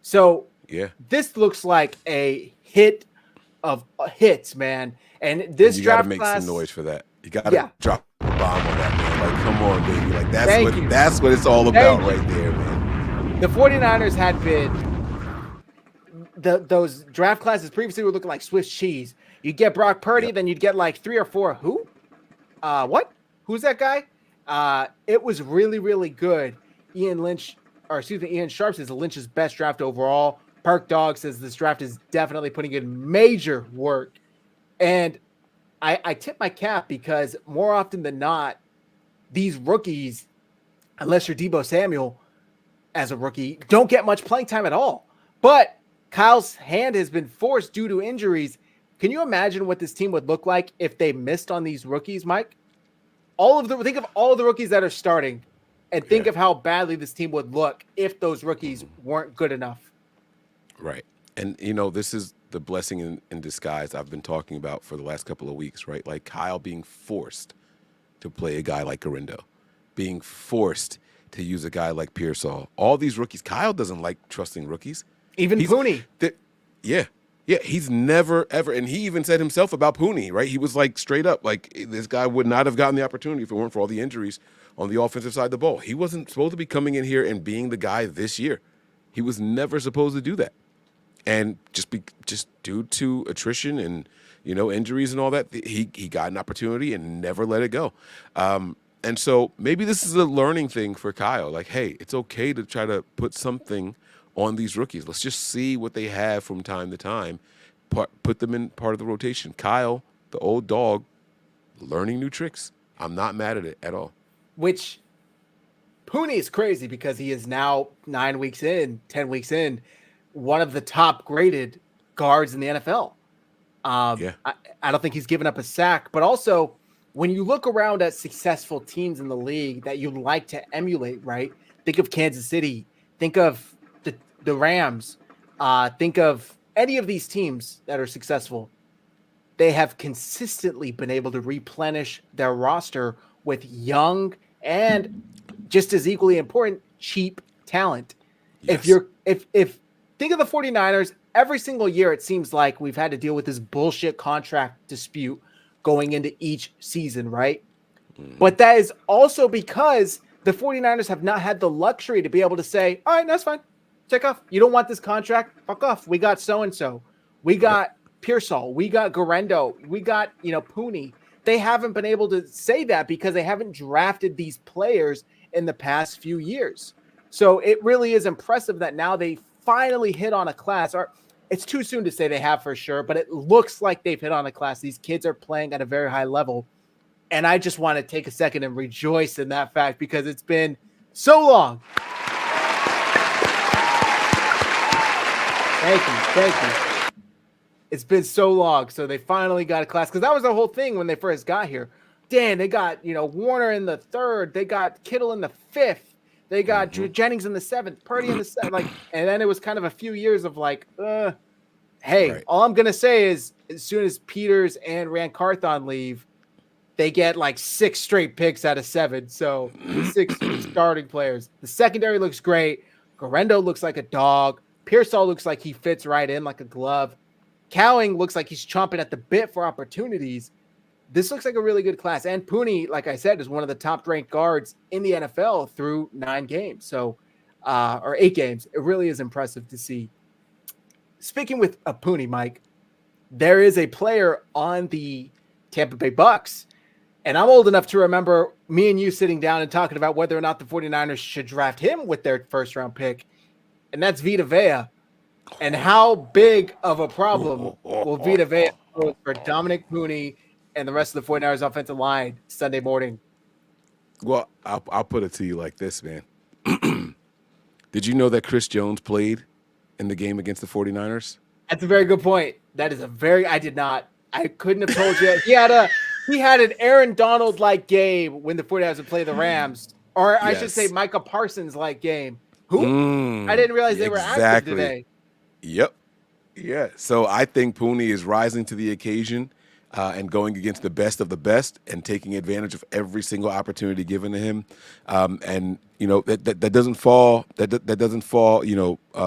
So yeah, this looks like a hit of hits, man. And this you draft gotta make class, some noise for that. You gotta drop a bomb on that, man. Like, come on, baby. Like that's what it's all about right there, man. The 49ers had been those draft classes previously were looking like Swiss cheese. You'd get Brock Purdy, then you'd get like 3 or 4. Who? What? Who's that guy? It was really, really good. Ian Sharp says Lynch's best draft overall. Park Dog says this draft is definitely putting in major work. And I tip my cap because more often than not, these rookies, unless you're Deebo Samuel as a rookie, don't get much playing time at all. But Kyle's hand has been forced due to injuries. Can you imagine what this team would look like if they missed on these rookies, Mike? Think of all of the rookies that are starting and think of how badly this team would look if those rookies weren't good enough. Right. And, this is the blessing in disguise I've been talking about for the last couple of weeks, right? Like Kyle being forced to play a guy like Garendo, being forced to use a guy like Pearsall. All these rookies. Kyle doesn't like trusting rookies. Even Pooney. Yeah, he's never, ever, and he even said himself about Pooney, right? He was like straight up, like this guy would not have gotten the opportunity if it weren't for all the injuries on the offensive side of the ball. He wasn't supposed to be coming in here and being the guy this year. He was never supposed to do that. And just due to attrition and, injuries and all that, he got an opportunity and never let it go. And so maybe this is a learning thing for Kyle. Like, hey, it's okay to try to put something on these rookies. Let's just see what they have from time to time. Put them in part of the rotation. Kyle, the old dog, learning new tricks. I'm not mad at it at all. Which Pooney is crazy because he is now 10 weeks in, one of the top graded guards in the NFL. I don't think he's given up a sack, but also when you look around at successful teams in the league that you'd like to emulate, right? Think of Kansas City. Think of the Rams. Think of any of these teams that are successful. They have consistently been able to replenish their roster with young and just as equally important, cheap talent. Yes. If think of the 49ers, every single year it seems like we've had to deal with this bullshit contract dispute going into each season, right? But that is also because the 49ers have not had the luxury to be able to say, all right, that's fine. Take off. You don't want this contract? Fuck off. We got so-and-so. We got Pearsall. We got Garendo. We got, Pooney. They haven't been able to say that because they haven't drafted these players in the past few years. So it really is impressive that now they finally hit on a class. Or it's too soon to say they have for sure, but it looks like they've hit on a class. These kids are playing at a very high level. And I just want to take a second and rejoice in that fact because it's been so long. Thank you. It's been so long. So they finally got a class because that was the whole thing when they first got here. Dan, they got, Warner in the 3rd. They got Kittle in the 5th. They got Jennings in the 7th, Purdy in the 7th. And then it was kind of a few years of hey, all I'm going to say is as soon as Peters and Rand Carthon leave, they get 6 straight picks out of 7. So 6 starting players. The secondary looks great. Garendo looks like a dog. Pearsall looks like he fits right in like a glove. Cowing looks like he's chomping at the bit for opportunities. This looks like a really good class. And Pooney, like I said, is one of the top-ranked guards in the NFL through 9 games. So, or 8 games. It really is impressive to see. Speaking with Pooney, Mike, there is a player on the Tampa Bay Bucks, and I'm old enough to remember me and you sitting down and talking about whether or not the 49ers should draft him with their first-round pick, and that's Vita Vea. And how big of a problem will Vita Vea pose for Dominic Pooney and the rest of the 49ers offensive line Sunday morning? Well, I'll put it to you like this, man. Did you know that Chris Jones played in the game against the 49ers? That's a very good point. That is a very. I couldn't have told you. He had an Aaron Donald like game when the 49ers would play the Rams, or I should say Yes. Micah Parsons like game. Who? I didn't realize they were active Exactly. today. Yep. Yeah. So I think Pooney is rising to the occasion and going against the best of the best and taking advantage of every single opportunity given to him. And that doesn't fall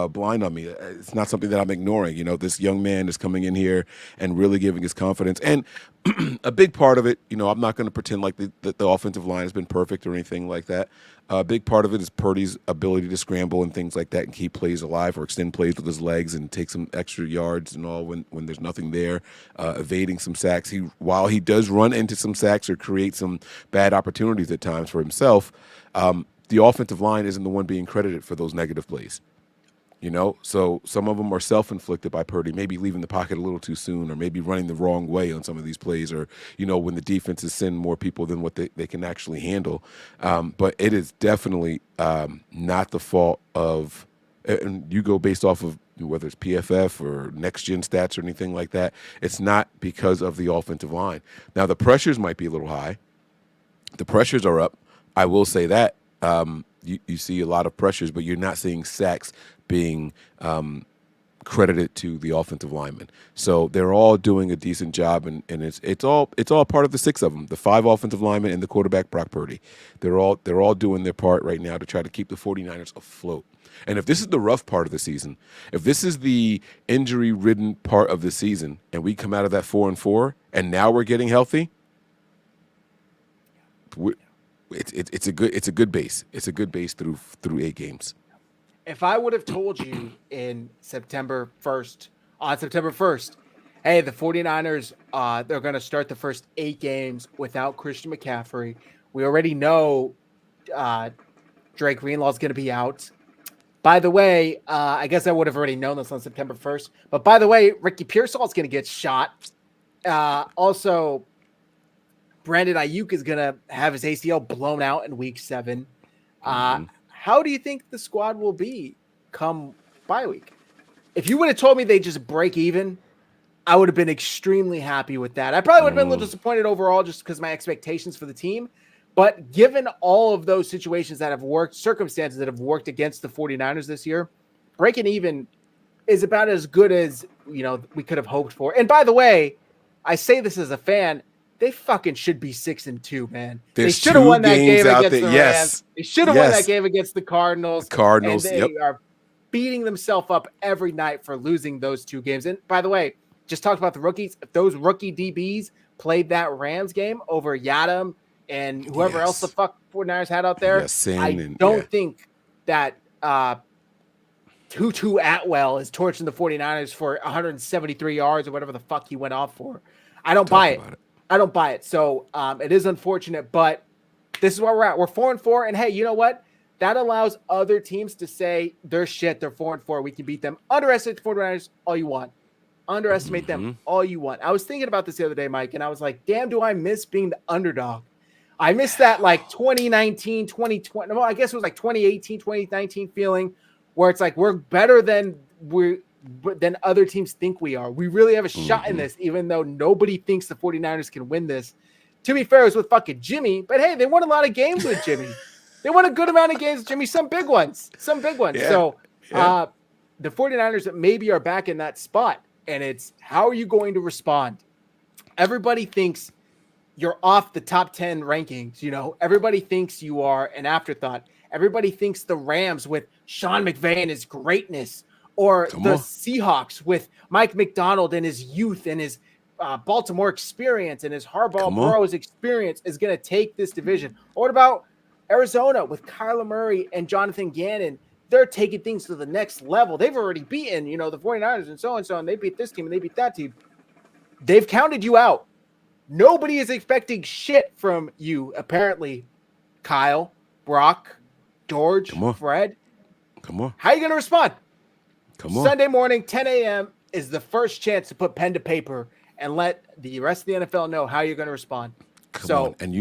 blind on me. It's not something that I'm ignoring. This young man is coming in here and really giving his confidence. And a big part of it, I'm not going to pretend like the offensive line has been perfect or anything like that. A big part of it is Purdy's ability to scramble and things like that and keep plays alive or extend plays with his legs and take some extra yards and all when there's nothing there, evading some sacks. While he does run into some sacks or create some bad opportunities at times for himself, the offensive line isn't the one being credited for those negative plays. So some of them are self-inflicted by Purdy, maybe leaving the pocket a little too soon or maybe running the wrong way on some of these plays or, when the defenses send more people than what they can actually handle. But it is definitely not the fault of – and you go based off of whether it's PFF or next-gen stats or anything like that. It's not because of the offensive line. Now, the pressures might be a little high. The pressures are up. I will say that. You see a lot of pressures, but you're not seeing sacks being credited to the offensive linemen. So they're all doing a decent job, and it's all part of the six of them, the 5 offensive linemen and the quarterback, Brock Purdy. They're all doing their part right now to try to keep the 49ers afloat. And if this is the rough part of the season, if this is the injury-ridden part of the season, and we come out of that 4-4, and now we're getting healthy, it's a good base. It's a good base through 8 games. If I would have told you on September 1st, hey, the 49ers, they're going to start the first 8 games without Christian McCaffrey. We already know Drake Greenlaw is going to be out. By the way, I guess I would have already known this on September 1st. But by the way, Ricky Pearsall is going to get shot. Also, Brandon Ayuk is going to have his ACL blown out in week 7. How do you think the squad will be come bye week? If you would have told me they just break even, I would have been extremely happy with that. I probably would have been a little disappointed overall just because my expectations for the team. But given all of those situations that have worked, circumstances that have worked against the 49ers this year, breaking even is about as good as we could have hoped for. And by the way, I say this as a fan, they fucking should be 6-2, man. They should have won that game against the Rams. Yes. They should have won that game against the Cardinals. And they are beating themselves up every night for losing those 2 games. And by the way, just talked about the rookies. If those rookie DBs played that Rams game over Yadam and whoever else the fuck 49ers had out there, I don't think that Tutu Atwell is torching the 49ers for 173 yards or whatever the fuck he went off for. I don't buy it. I don't buy it. So it is unfortunate, but this is where we're at. We're 4-4, and hey, you know what? That allows other teams to say they're shit. They're 4-4. We can beat them. Underestimate the 49ers all you want. Underestimate them all you want. I was thinking about this the other day, Mike, and I was like, damn, do I miss being the underdog? I miss that like 2019, 2020. Well, I guess it was like 2018, 2019 feeling where it's like we're better than other teams think we are. We really have a shot in this, even though nobody thinks the 49ers can win this. To be fair, it was with fucking Jimmy, but hey, they won a lot of games with Jimmy. They won a good amount of games with Jimmy, some big ones. Yeah. So the 49ers maybe are back in that spot, and it's how are you going to respond? Everybody thinks you're off the top 10 rankings. Everybody thinks you are an afterthought. Everybody thinks the Rams with Sean McVay and his greatness, or the Seahawks with Mike McDonald and his youth and his Baltimore experience and his Harbaugh Bros experience is going to take this division. Or what about Arizona with Kyler Murray and Jonathan Gannon? They're taking things to the next level. They've already beaten, the 49ers and so, and they beat this team and they beat that team. They've counted you out. Nobody is expecting shit from you, apparently. Kyle, Brock, George, Fred. Come on. How are you going to respond? Come on. Sunday morning, 10 a.m. is the first chance to put pen to paper and let the rest of the NFL know how you're going to respond. Come on. And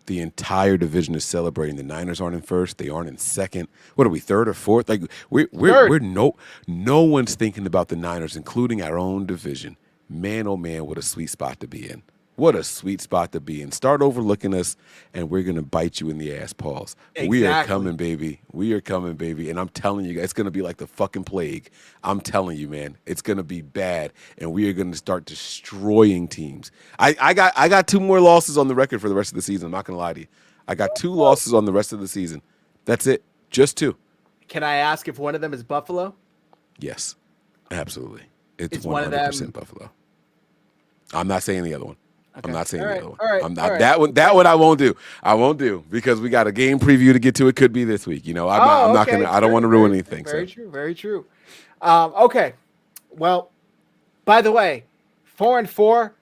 the entire division is celebrating. The Niners aren't in first. They aren't in second. What are we, third or fourth? Like we're no one's thinking about the Niners, including our own division. Man, oh man, what a sweet spot to be in. What a sweet spot to be in. Start overlooking us, and we're going to bite you in the ass paws. Exactly. We are coming, baby. We are coming, baby. And I'm telling you guys, it's going to be like the fucking plague. I'm telling you, man. It's going to be bad, and we are going to start destroying teams. I got 2 more losses on the record for the rest of the season. I'm not going to lie to you. I got 2 losses on the rest of the season. That's it. Just 2. Can I ask if one of them is Buffalo? Yes, absolutely. It's 100% Buffalo. I'm not saying the other one. Okay. I'm not saying the other one. I'm not that one I won't do. I won't do because we got a game preview to get to. It could be this week. I'm not gonna. I don't want to ruin anything. Very true. Very true. Okay. Well, by the way, 4-4.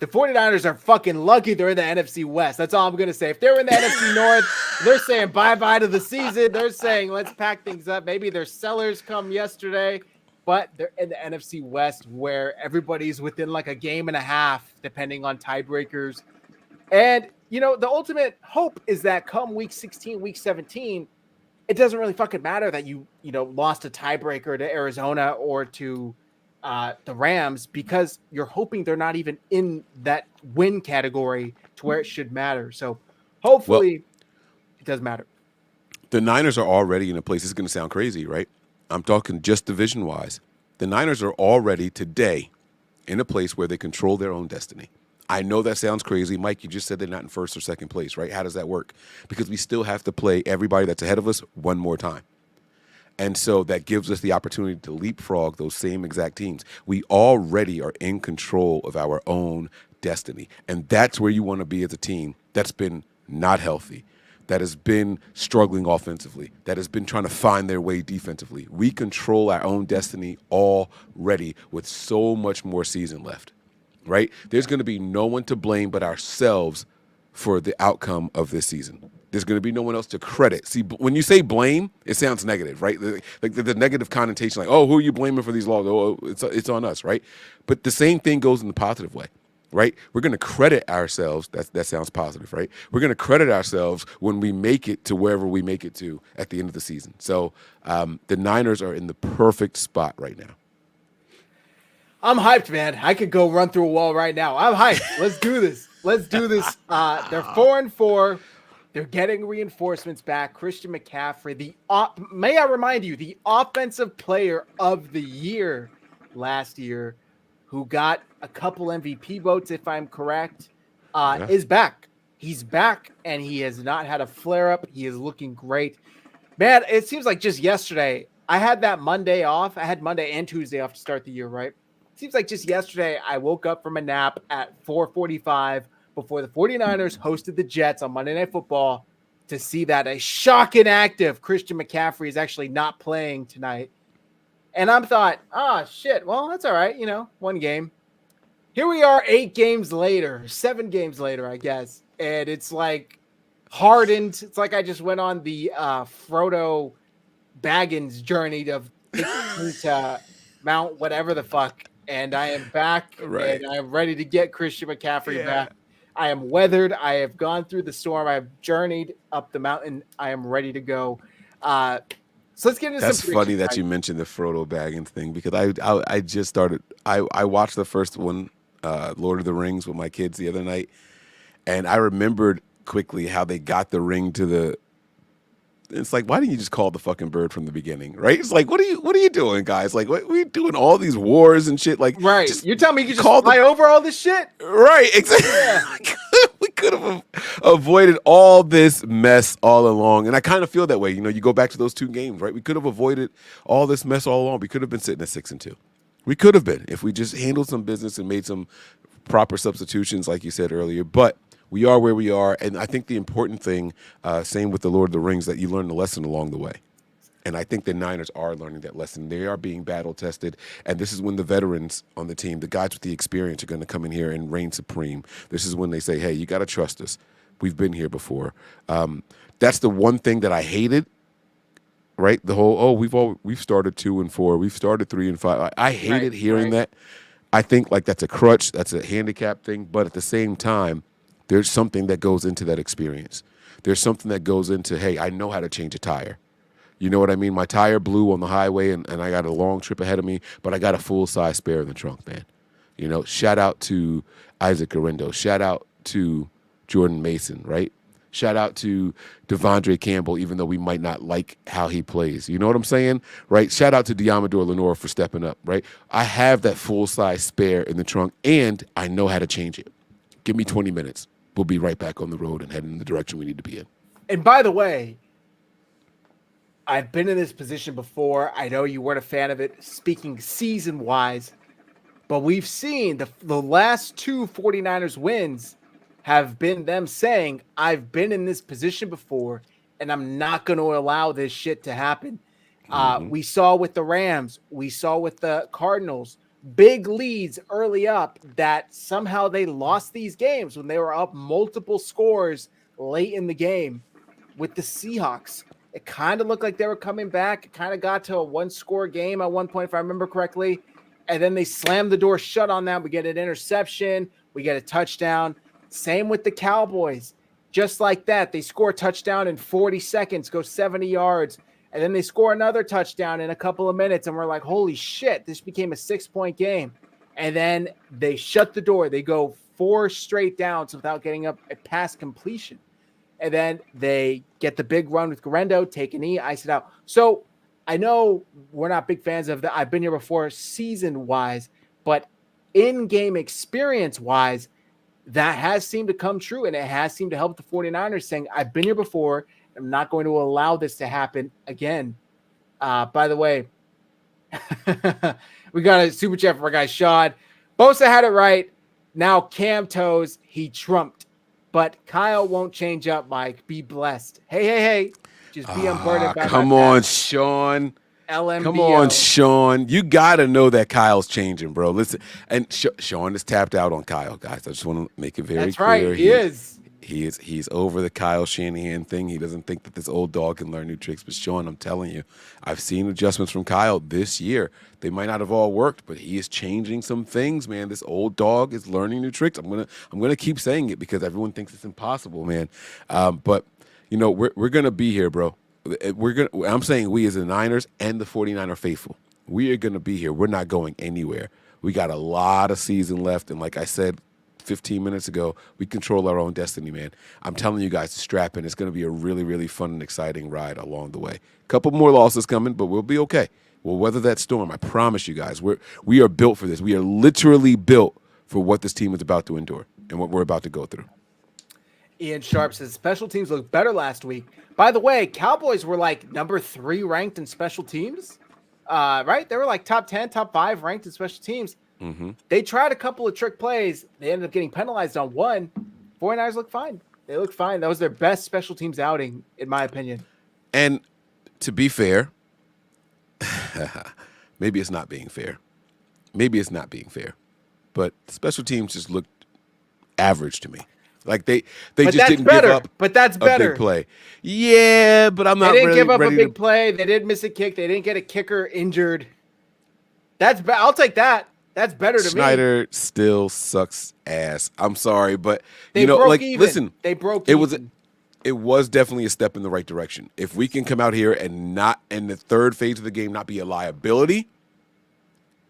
The 49ers are fucking lucky they're in the NFC West. That's all I'm gonna say. If they were in the NFC North, they're saying bye-bye to the season. They're saying let's pack things up. Maybe their sellers come yesterday. But they're in the NFC West where everybody's within like a game and a half, depending on tiebreakers. And, the ultimate hope is that come week 16, week 17, it doesn't really fucking matter that you lost a tiebreaker to Arizona or to the Rams because you're hoping they're not even in that win category to where it should matter. So hopefully it does matter. The Niners are already in a place, it's going to sound crazy, right? I'm talking just division-wise. The Niners are already today in a place where they control their own destiny. I know that sounds crazy. Mike, you just said they're not in first or second place, right? How does that work? Because we still have to play everybody that's ahead of us one more time. And so that gives us the opportunity to leapfrog those same exact teams. We already are in control of our own destiny. And that's where you want to be as a team that's been not healthy, that has been struggling offensively, that has been trying to find their way defensively. We control our own destiny already with so much more season left, right? There's going to be no one to blame but ourselves for the outcome of this season. There's going to be no one else to credit. See, when you say blame, it sounds negative, right? Like the negative connotation, like, oh, who are you blaming for these laws? Oh, it's on us, right? But the same thing goes in the positive way. Right? We're going to credit ourselves. That sounds positive, right? We're going to credit ourselves when we make it to wherever we make it to at the end of the season. So the Niners are in the perfect spot right now. I'm hyped, man. I could go run through a wall right now. I'm hyped. Let's do this. They're 4-4. They're getting reinforcements back. Christian McCaffrey, may I remind you, the offensive player of the year last year, who got a couple MVP votes, if I'm correct, is back. He's back, and he has not had a flare-up. He is looking great. Man, it seems like just yesterday, I had that Monday off. I had Monday and Tuesday off to start the year, right? It seems like just yesterday, I woke up from a nap at 4:45 before the 49ers hosted the Jets on Monday Night Football to see that a shocking active Christian McCaffrey is actually not playing tonight. And I'm thought, shit, well, that's all right. One game. Here we are 7 games later, I guess. And it's like hardened. It's like I just went on the Frodo Baggins journey of to Mount whatever the fuck. And I am back. Right. And I am ready to get Christian McCaffrey back. I am weathered. I have gone through the storm. I have journeyed up the mountain. I am ready to go. So let's get into That's funny that you mentioned the Frodo Baggins thing because I just started. I watched the first one, Lord of the Rings, with my kids the other night, and I remembered quickly how they got the ring to the. It's like, why didn't you just call the fucking bird from the beginning, right? It's like, what are you doing, guys? Like, what are we doing? All these wars and shit, like, right? You're telling me you could just fly over all this shit, right? Exactly. Yeah. We could have avoided all this mess all along, and I kind of feel that way. You go back to those 2 games, right? We could have avoided all this mess all along. We could have been sitting at 6-2. We could have been if we just handled some business and made some proper substitutions, like you said earlier. But we are where we are, and I think the important thing, same with the Lord of the Rings, that you learn the lesson along the way. And I think the Niners are learning that lesson. They are being battle tested, and this is when the veterans on the team, the guys with the experience, are going to come in here and reign supreme. This is when they say, hey, you got to trust us. We've been here before. That's the one thing that I hated, right? The whole, we've started 2-4, we've started 3-5. I hated hearing that. I think like that's a crutch, that's a handicap thing, but at the same time, There's something that goes into that experience. There's something that goes into, hey, I know how to change a tire. You know what I mean? My tire blew on the highway, and I got a long trip ahead of me, but I got a full-size spare in the trunk, man. You know, shout out to Isaac Garendo. Shout out to Jordan Mason, right? Shout out to Devondre Campbell, even though we might not like how he plays. You know what I'm saying? Right? Shout out to Diamador Lenore for stepping up, right? I have that full-size spare in the trunk, and I know how to change it. Give me 20 minutes. We'll be right back on the road and heading in the direction we need to be in. And by the way, I've been in this position before. I know you weren't a fan of it, speaking season-wise, but we've seen the last two 49ers wins have been them saying, I've been in this position before, and I'm not going to allow this shit to happen. We saw with the Rams. We saw with the Cardinals. Big leads early up that somehow they lost these games when they were up multiple scores late in the game. With the Seahawks, it kind of looked like they were coming back. It kind of got to a one-score game at one point, if I remember correctly. And then they slammed the door shut on that. We get an interception. We get a touchdown. Same with the Cowboys. Just like that, they score a touchdown in 40 seconds, go 70 yards, and then they score another touchdown in a couple of minutes, and we're like, holy shit, this became a 6-point game. And then they shut the door. They go 4 straight downs without getting up a pass completion. And then they get the big run with Garendo, take a knee, ice it out. So I know we're not big fans of that. I've been here before season-wise, but in-game experience-wise, that has seemed to come true, and it has seemed to help the 49ers saying, I've been here before. I'm not going to allow this to happen again. By the way, we got a super chat from our guy Sean. Bosa had it right. Now Cam toes, he trumped. But Kyle won't change up, Mike. Be blessed. Hey. Just be unburdened by come on, Sean. LMBO. Come on, Sean. You got to know that Kyle's changing, bro. Listen, and Sean is tapped out on Kyle, guys. I just want to make it very That's clear. Right. He is. He's over the Kyle Shanahan thing. He doesn't think that this old dog can learn new tricks. But Sean, I'm telling you, I've seen adjustments from Kyle this year. They might not have all worked, but he is changing some things, man. This old dog is learning new tricks. I'm gonna keep saying it because everyone thinks it's impossible, man. But you know, we're gonna be here, bro. I'm saying we as the Niners and the 49er faithful, we are gonna be here. We're not going anywhere. We got a lot of season left, and like I said 15 minutes ago, we control our own destiny, man. I'm telling you guys to strap in. It's going to be a really, really fun and exciting ride along the way. A couple more losses coming, but we'll be okay. We'll weather that storm. I promise you guys. We are built for this. We are literally built for what this team is about to endure and what we're about to go through. Ian Sharp says special teams looked better last week. By the way, Cowboys were like number 3 ranked in special teams, right? They were like top 10, top 5 ranked in special teams. Mm-hmm. They tried a couple of trick plays. They ended up getting penalized on one. 49ers look fine. They look fine. That was their best special teams outing, in my opinion. And to be fair, maybe it's not being fair. But special teams just looked average to me. Like they just didn't give up. But that's better. A big play. Yeah, but I'm not. They didn't really give up a ready big play. They didn't miss a kick. They didn't get a kicker injured. I'll take that. That's better to me. Snyder still sucks ass. I'm sorry, but they like even. Listen, they broke. It was definitely a step in the right direction. If we can come out here and not in the third phase of the game not be a liability,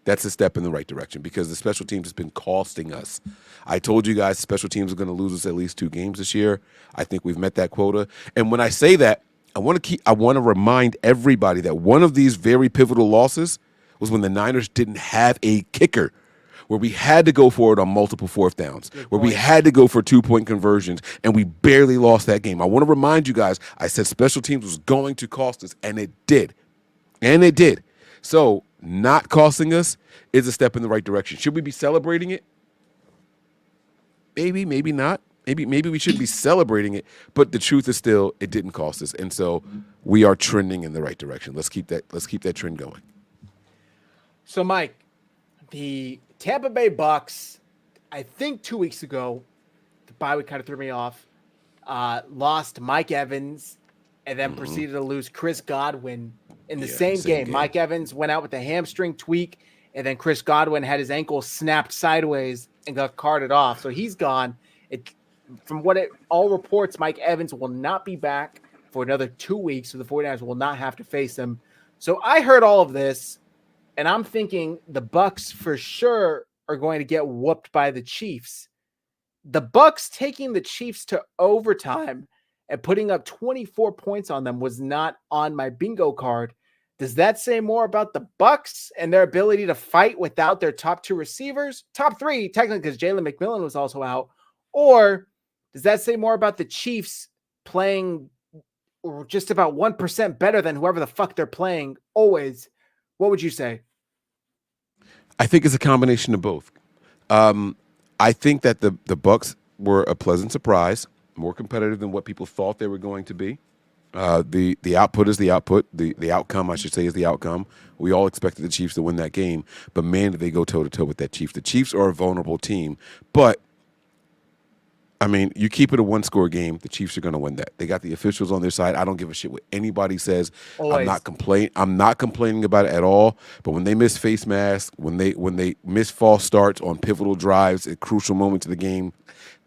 that's a step in the right direction because the special teams has been costing us. I told you guys special teams are going to lose us at least 2 games this year. I think we've met that quota. And when I say that, I want to remind everybody that one of these very pivotal losses was when the Niners didn't have a kicker, where we had to go for it on multiple 4th downs, where we had to go for 2-point conversions, and we barely lost that game. I want to remind you guys, I said special teams was going to cost us, and it did. And it did. So not costing us is a step in the right direction. Should we be celebrating it? Maybe, maybe not. Maybe we shouldn't be celebrating it, but the truth is still it didn't cost us. And so we are trending in the right direction. Let's keep that trend going. So, Mike, the Tampa Bay Bucks, I think 2 weeks ago, the bye week kind of threw me off, lost Mike Evans and then proceeded to lose Chris Godwin in the same game. Mike Evans went out with a hamstring tweak, and then Chris Godwin had his ankle snapped sideways and got carted off. So he's gone. from what it all reports, Mike Evans will not be back for another 2 weeks, so the 49ers will not have to face him. So I heard all of this, and I'm thinking the Bucs for sure are going to get whooped by the Chiefs. The Bucs taking the Chiefs to overtime and putting up 24 points on them was not on my bingo card. Does that say more about the Bucs and their ability to fight without their top two receivers? Top three, technically, because Jalen McMillan was also out. Or does that say more about the Chiefs playing just about 1% better than whoever the fuck they're playing always? What would you say? I think it's a combination of both. I think that the Bucs were a pleasant surprise, more competitive than what people thought they were going to be. The output is the output. The outcome, I should say, is the outcome. We all expected the Chiefs to win that game, but man, did they go toe-to-toe with that Chiefs. The Chiefs are a vulnerable team, but I mean, you keep it a one-score game, the Chiefs are going to win that. They got the officials on their side. I don't give a shit what anybody says. Always. I'm not complaining about it at all. But when they miss face masks, when they miss false starts on pivotal drives at crucial moments of the game,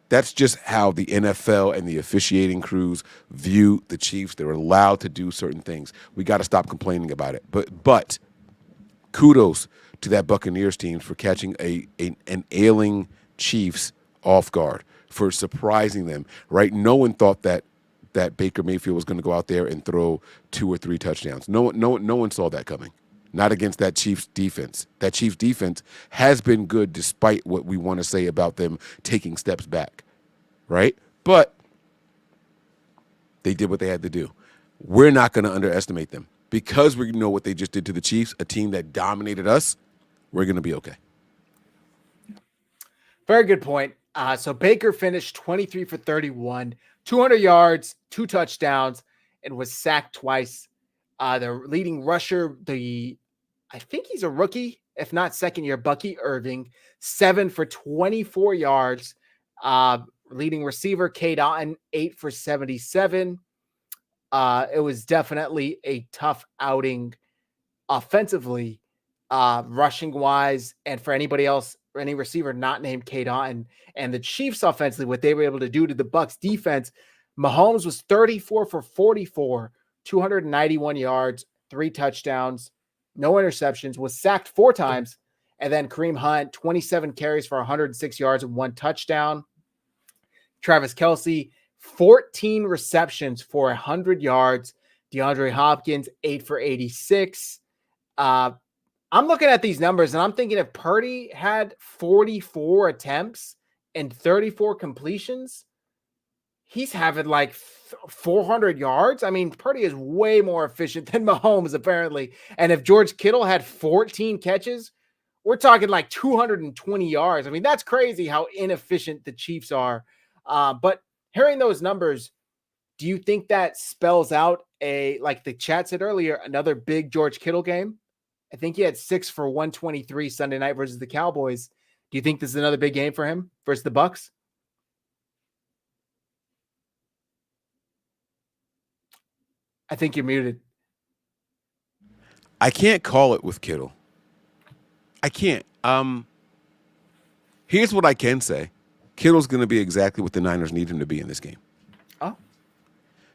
that's just how the NFL and the officiating crews view the Chiefs. They're allowed to do certain things. We got to stop complaining about it. But kudos to that Buccaneers team for catching an ailing Chiefs off guard, for surprising them, right? No one thought that Baker Mayfield was going to go out there and throw 2 or 3 touchdowns. No one saw that coming. Not against that Chiefs defense. That Chiefs defense has been good despite what we want to say about them taking steps back, right? But they did what they had to do. We're not going to underestimate them. Because we know what they just did to the Chiefs, a team that dominated us, we're going to be okay. Very good point. So Baker finished 23 for 31, 200 yards, 2 touchdowns, and was sacked twice. The leading rusher, I think he's a rookie, if not second year, Bucky Irving, 7 for 24 yards. Leading receiver, K. Dotton, 8 for 77. It was definitely a tough outing offensively, rushing wise, and for anybody else, any receiver not named K. Dotton. And the Chiefs offensively, what they were able to do to the Bucs defense, Mahomes was 34 for 44, 291 yards, 3 touchdowns, no interceptions, was sacked 4 times. And then Kareem Hunt, 27 carries for 106 yards and 1 touchdown. Travis Kelce, 14 receptions for 100 yards. DeAndre Hopkins, 8 for 86. I'm looking at these numbers and I'm thinking if Purdy had 44 attempts and 34 completions, he's having like 400 yards. I mean, Purdy is way more efficient than Mahomes, apparently. And if George Kittle had 14 catches, we're talking like 220 yards. I mean, that's crazy how inefficient the Chiefs are. But hearing those numbers, do you think that spells out like the chat said earlier, another big George Kittle game? I think he had 6 for 123 Sunday night versus the Cowboys. Do you think this is another big game for him versus the Bucs? I think you're muted. I can't call it with Kittle. I can't. Here's what I can say. Kittle's going to be exactly what the Niners need him to be in this game. Oh.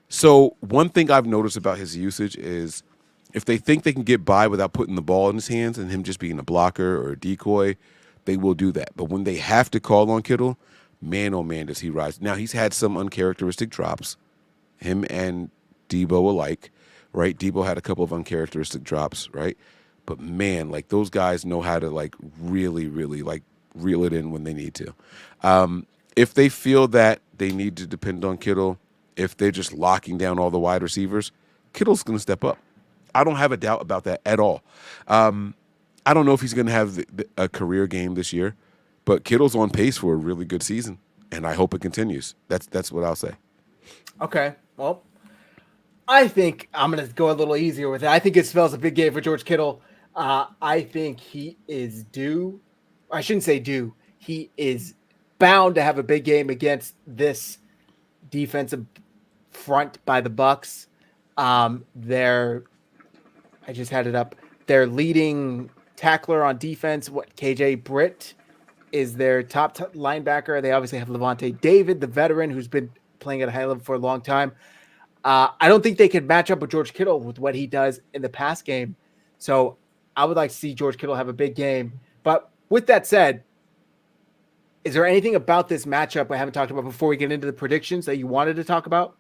So one thing I've noticed about his usage is if they think they can get by without putting the ball in his hands and him just being a blocker or a decoy, they will do that. But when they have to call on Kittle, man, oh man, does he rise. Now, he's had some uncharacteristic drops, him and Debo alike, right? Debo had a couple of uncharacteristic drops, right? But man, like those guys know how to like really, really like reel it in when they need to. If they feel that they need to depend on Kittle, if they're just locking down all the wide receivers, Kittle's going to step up. I don't have a doubt about that at all. I don't know if he's going to have a career game this year, but Kittle's on pace for a really good season, and I hope it continues. That's what I'll say. Okay, well, I think I'm going to go a little easier with it. I think it spells a big game for George Kittle. I think he is due. I shouldn't say due. He is bound to have a big game against this defensive front by the Bucs. I just had it up. Their leading tackler on defense, KJ Britt, is their top linebacker. They obviously have Levante David, the veteran who's been playing at a high level for a long time. I don't think they could match up with George Kittle with what he does in the pass game. So I would like to see George Kittle have a big game. But with that said, is there anything about this matchup I haven't talked about before we get into the predictions that you wanted to talk about?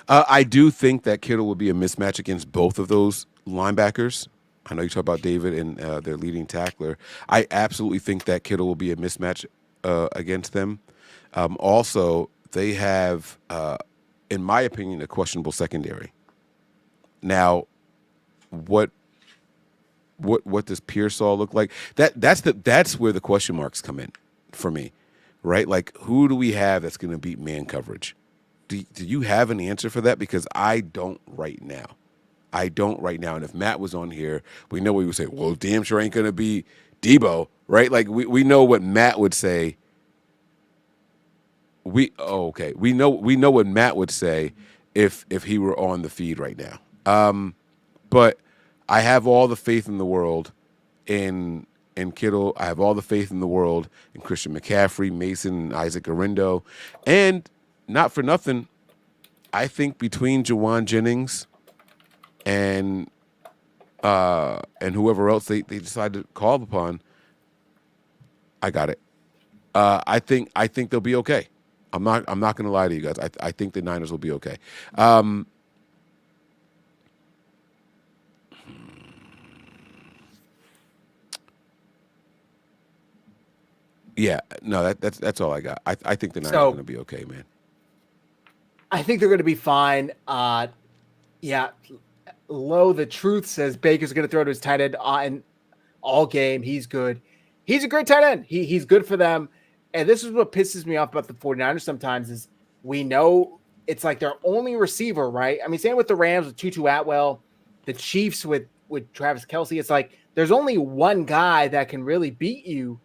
I do think that Kittle will be a mismatch against both of those linebackers. I know you talk about David and their leading tackler. I absolutely think that Kittle will be a mismatch against them. Also, they have, in my opinion, a questionable secondary. Now, what does Pearsall look like? That's where the question marks come in for me, right? Like, who do we have that's going to beat man coverage? Do you have an answer for that? Because I don't right now. And if Matt was on here, we know we would say, well, damn sure ain't going to be Debo, right? Like, we know what Matt would say. We know what Matt would say if he were on the feed right now. But I have all the faith in the world in Kittle. I have all the faith in the world in Christian McCaffrey, Mason, and Isaac Orindo. And not for nothing, I think between Jawan Jennings and whoever else they decide to call upon, I got it. I think they'll be okay. I'm not going to lie to you guys. I think the Niners will be okay. Yeah, no, that's all I got. I think the Niners are going to be okay, man. I think they're going to be fine. Low, the truth says Baker's going to throw to his tight end in all game. He's good. He's a great tight end. He's good for them. And this is what pisses me off about the 49ers sometimes is we know it's like their only receiver, right? I mean, same with the Rams with Tutu Atwell, the Chiefs with Travis Kelce. It's like there's only one guy that can really beat you.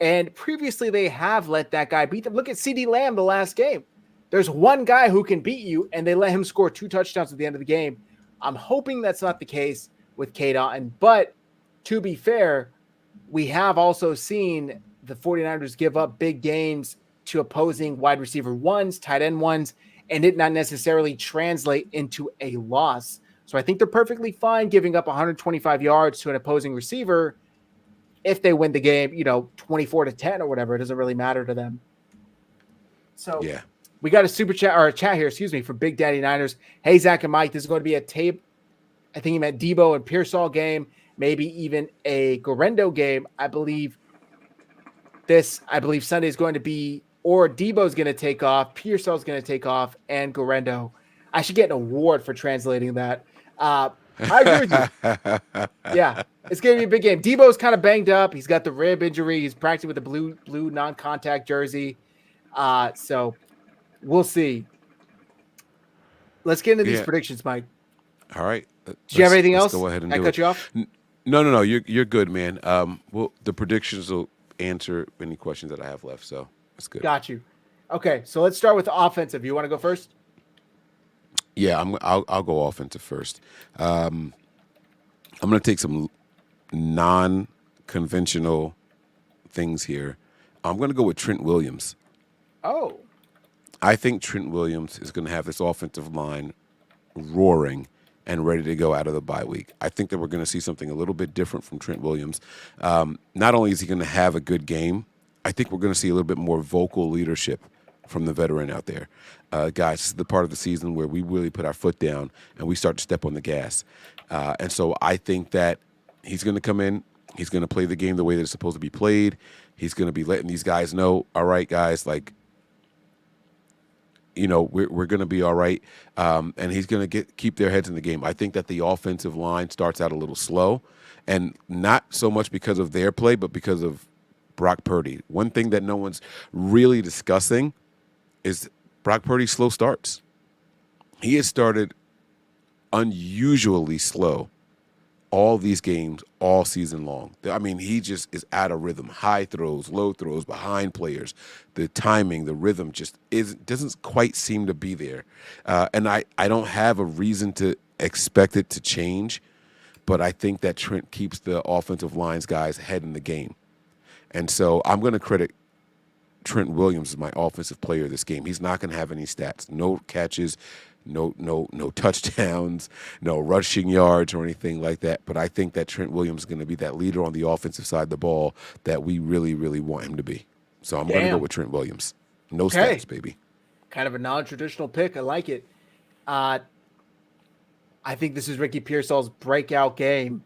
And previously they have let that guy beat them. Look at CeeDee Lamb the last game. There's one guy who can beat you, and they let him score 2 touchdowns at the end of the game. I'm hoping that's not the case with Cade Otton. But to be fair, we have also seen the 49ers give up big gains to opposing wide receiver ones, tight end ones, and it not necessarily translate into a loss. So I think they're perfectly fine giving up 125 yards to an opposing receiver if they win the game, 24-10 or whatever. It doesn't really matter to them. So yeah. We got a super chat or a chat here, from Big Daddy Niners. Hey, Zach and Mike, this is going to be a tape. I think he meant Debo and Pearsall game, maybe even a Gorendo game. I believe Sunday is going to be, or Debo's going to take off, Pearsall's going to take off, and Gorendo. I should get an award for translating that. I agree with you. Yeah, it's going to be a big game. Debo's kind of banged up. He's got the rib injury. He's practicing with the blue non-contact jersey. So we'll see. Let's get into these predictions, Mike. All right. Do you have anything else? Go ahead and I cut you off? No. You're good, man. Well, the predictions will answer any questions that I have left, so that's good. Got you. Okay, so let's start with the offensive. You want to go first? Yeah, I'll go offensive first. I'm going to take some non-conventional things here. I'm going to go with Trent Williams. Oh. I think Trent Williams is going to have this offensive line roaring and ready to go out of the bye week. I think that we're going to see something a little bit different from Trent Williams. Not only is he going to have a good game, I think we're going to see a little bit more vocal leadership from the veteran out there. Guys, this is the part of the season where we really put our foot down and we start to step on the gas. And so I think that he's going to come in. He's going to play the game the way that it's supposed to be played. He's going to be letting these guys know, all right, guys, like, we're going to be all right. And he's going to keep their heads in the game. I think that the offensive line starts out a little slow, and not so much because of their play, but because of Brock Purdy. One thing that no one's really discussing is Brock Purdy's slow starts. He has started unusually slow all these games all season long. I mean, he just is out of rhythm. High throws, low throws, behind players. The timing, the rhythm just doesn't quite seem to be there. And I don't have a reason to expect it to change, but I think that Trent keeps the offensive line's guys head in the game. And so I'm going to credit Trent Williams as my offensive player of this game. He's not going to have any stats, no catches, no touchdowns, no rushing yards or anything like that. But I think that Trent Williams is going to be that leader on the offensive side of the ball that we really, really want him to be. So I'm going to go with Trent Williams. No stats, baby. Kind of a non-traditional pick. I like it. I think this is Ricky Pearsall's breakout game.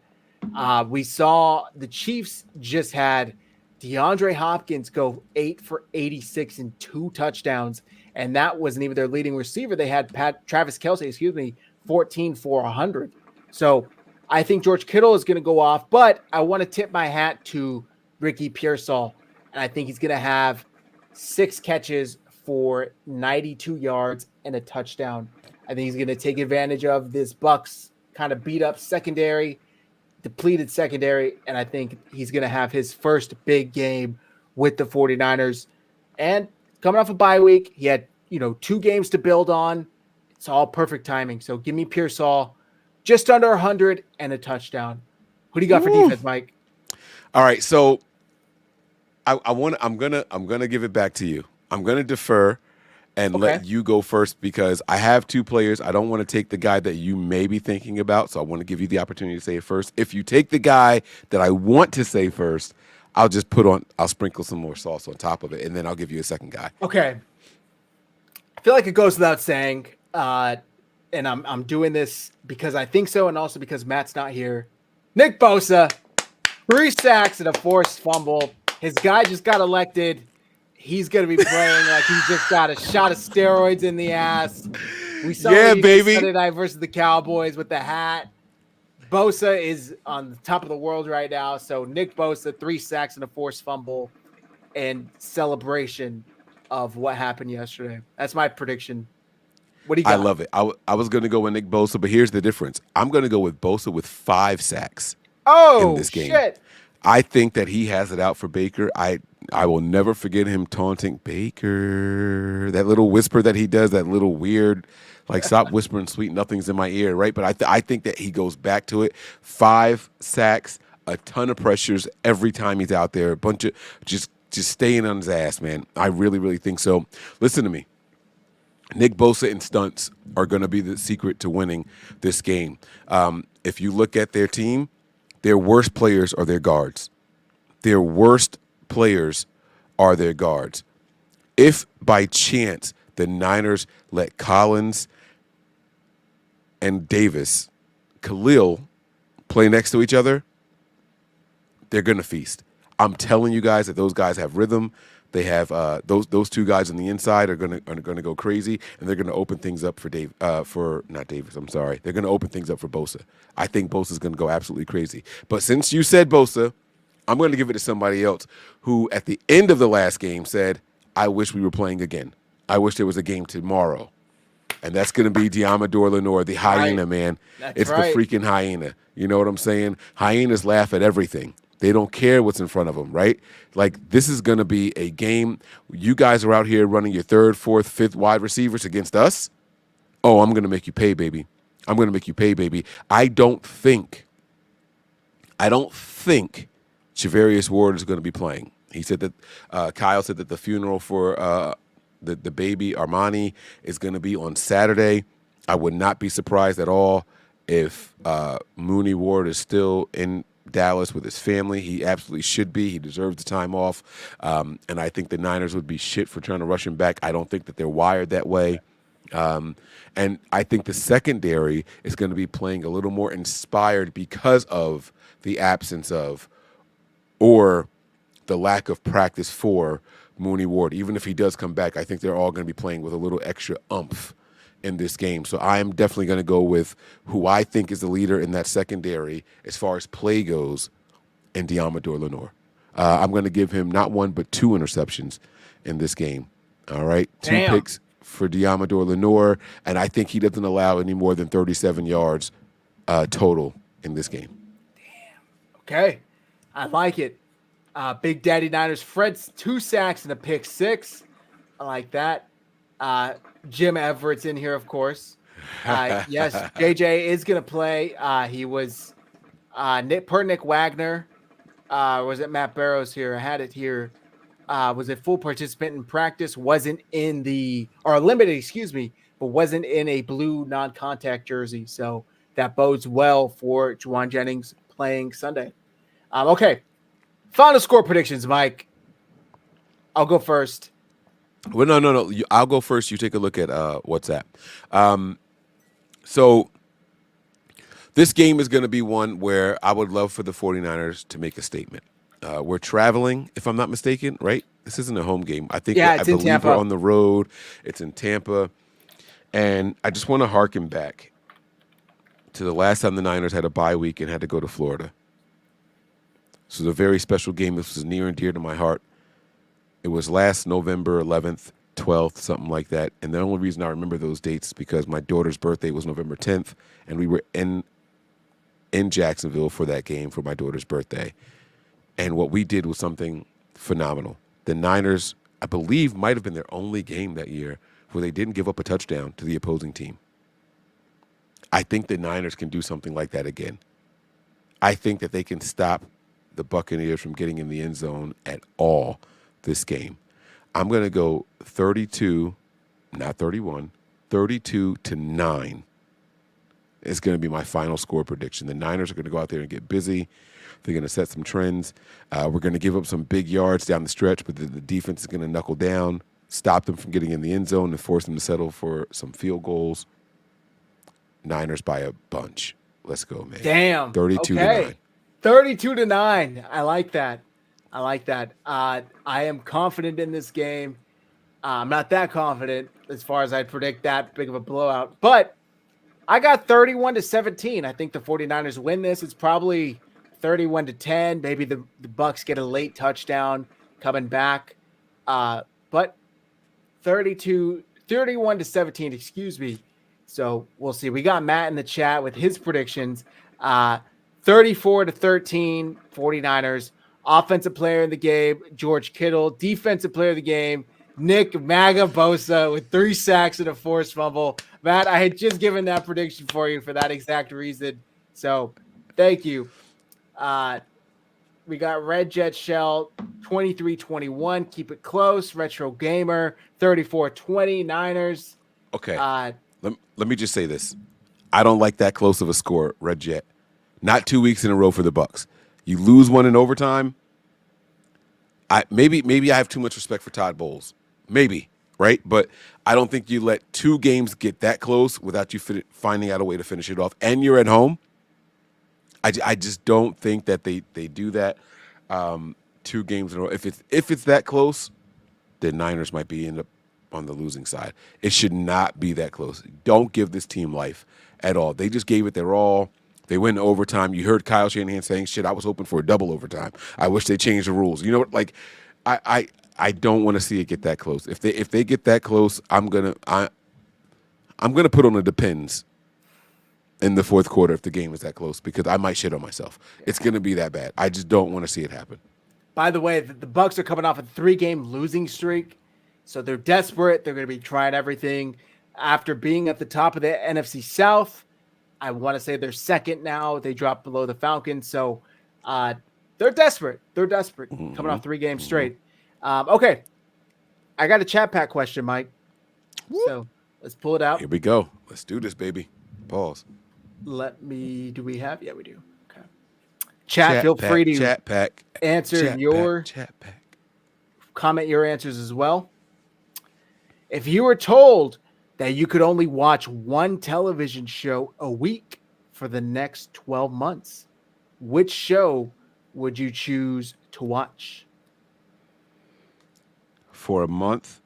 We saw the Chiefs just had DeAndre Hopkins go 8 for 86 and 2 touchdowns, and that wasn't even their leading receiver. They had Travis Kelce, 14 for 100. So I think George Kittle is going to go off, but I want to tip my hat to Ricky Pearsall, and I think he's going to have 6 catches for 92 yards and a touchdown. I think he's going to take advantage of this Bucs kind of beat up secondary, depleted secondary, and I think he's going to have his first big game with the 49ers. And coming off a bye week, he had, 2 games to build on. It's all perfect timing. So give me Pearsall just under 100 and a touchdown. Who do you got for defense, Mike? All right, so I'm gonna give it back to you. I'm gonna defer and let you go first because I have 2 players. I don't want to take the guy that you may be thinking about, so I want to give you the opportunity to say it first. If you take the guy that I want to say first, I'll sprinkle some more sauce on top of it, and then I'll give you a second guy. Okay. I feel like it goes without saying, and I'm doing this because I think so, and also because Matt's not here. Nick Bosa, 3 sacks and a forced fumble. His guy just got elected. He's going to be playing like he's just got a shot of steroids in the ass. We saw baby. Sunday night versus the Cowboys with the hat. Bosa is on the top of the world right now. So Nick Bosa, 3 sacks and a forced fumble and celebration of what happened yesterday. That's my prediction. What do you got? I love it. I was going to go with Nick Bosa, but here's the difference. I'm going to go with Bosa with 5 sacks in this game. Shit. I think that he has it out for Baker. I will never forget him taunting Baker. That little whisper that he does, that little weird, like stop whispering sweet nothings in my ear, right? But I think that he goes back to it. 5 sacks, a ton of pressures every time he's out there. A bunch of just staying on his ass, man. I really, really think so. Listen to me. Nick Bosa and stunts are going to be the secret to winning this game. If you look at their team, their worst players are their guards. Their worst players are their guards. If by chance the Niners let Collins and Khalil play next to each other, they're going to feast. I'm telling you guys that those guys have rhythm. They have those 2 guys on the inside are going to go crazy, and they're going to open things up for not Davis. I'm sorry. They're going to open things up for Bosa. I think Bosa's going to go absolutely crazy. But since you said Bosa, I'm going to give it to somebody else who, at the end of the last game, said, "I wish we were playing again. I wish there was a game tomorrow." And that's going to be Diamador Lenore, the hyena, man. It's the freaking hyena. You know what I'm saying? Hyenas laugh at everything. They don't care what's in front of them, right? Like, this is going to be a game. You guys are out here running your 3rd, 4th, 5th wide receivers against us. Oh, I'm going to make you pay, baby. I'm going to make you pay, baby. I don't think Charvarius Ward is going to be playing. He said that Kyle said that the funeral for the baby Armani is going to be on Saturday. I would not be surprised at all if Mooney Ward is still in Dallas with his family. He absolutely should be. He deserves the time off. And I think the Niners would be shit for trying to rush him back. I don't think that they're wired that way. And I think the secondary is going to be playing a little more inspired because of the absence of or the lack of practice for Mooney Ward. Even if he does come back, I think they're all going to be playing with a little extra oomph in this game. So I am definitely going to go with who I think is the leader in that secondary as far as play goes, in Diamador Lenore. I'm going to give him not 1 but 2 interceptions in this game. All right, 2 picks for Diamador Lenore, and I think he doesn't allow any more than 37 yards total in this game. Damn. Okay, I like it. Big Daddy Niners. Fred's 2 sacks and a pick 6. I like that. Jim Everett's in here, of course. Yes, JJ is going to play. He was Nick Wagner. Was it Matt Barrows here? I had it here. Was a full participant in practice, wasn't in or limited, excuse me, but wasn't in a blue non-contact jersey. So that bodes well for Juwan Jennings playing Sunday. Okay. Final score predictions, Mike. I'll go first. Well, no. I'll go first. You take a look at WhatsApp. So this game is going to be one where I would love for the 49ers to make a statement. We're traveling, if I'm not mistaken, right? This isn't a home game. I believe Tampa. We're on the road. It's in Tampa. And I just want to harken back to the last time the Niners had a bye week and had to go to Florida. This was a very special game. This was near and dear to my heart. It was last November 11th, 12th, something like that. And the only reason I remember those dates is because my daughter's birthday was November 10th, and we were in Jacksonville for that game for my daughter's birthday. And what we did was something phenomenal. The Niners, I believe, might have been their only game that year where they didn't give up a touchdown to the opposing team. I think the Niners can do something like that again. I think that they can stop the Buccaneers from getting in the end zone at all this game. I'm going to go 32, not 31, 32-9 is going to be my final score prediction. The Niners are going to go out there and get busy. They're going to set some trends. We're going to give up some big yards down the stretch, but the defense is going to knuckle down, stop them from getting in the end zone, and force them to settle for some field goals. Niners by a bunch. Let's go, man. Damn. 32-9. 32-9. I like that. I am confident in this game. I'm not that confident as far as I predict that big of a blowout, but I got 31-17. I think the 49ers win this. It's probably 31-10. Maybe the Bucs get a late touchdown coming back. But 31-17, excuse me. So we'll see. We got Matt in the chat with his predictions. 34-13, 49ers. Offensive player in the game, George Kittle. Defensive player of the game, Nick Maga Bosa with 3 sacks and a forced fumble. Matt, I had just given that prediction for you for that exact reason. So thank you. We got Red Jet Shell 23-21. Keep it close. Retro Gamer 34-20 Niners. Okay. Let me just say this. I don't like that close of a score, Red Jet. Not 2 weeks in a row for the Bucs. You lose one in overtime. Maybe I have too much respect for Todd Bowles. Maybe, right? But I don't think you let 2 games get that close without you finding out a way to finish it off. And you're at home. I just don't think that they do that 2 games in a row. If it's that close, the Niners might be on the losing side. It should not be that close. Don't give this team life at all. They just gave it their all. They went in overtime. You heard Kyle Shanahan saying, "Shit, I was hoping for a double overtime. I wish they changed the rules." You know what? Like, I don't want to see it get that close. If they get that close, I'm gonna put on a depends in the fourth quarter if the game is that close because I might shit on myself. It's gonna be that bad. I just don't want to see it happen. By the way, the Bucs are coming off a 3-game losing streak, so they're desperate. They're going to be trying everything after being at the top of the NFC South. I want to say they're second now. They dropped below the Falcons. So they're desperate. Coming off 3 games straight. Okay. I got a chat pack question, Mike. So let's pull it out. Here we go. Let's do this, baby. Pause. Do we have? Yeah, we do. Okay. Chat feel pack, free to chat pack, answer chat pack. Comment your answers as well. If you were told that you could only watch one television show a week for the next 12 months, which show would you choose to watch? For a month,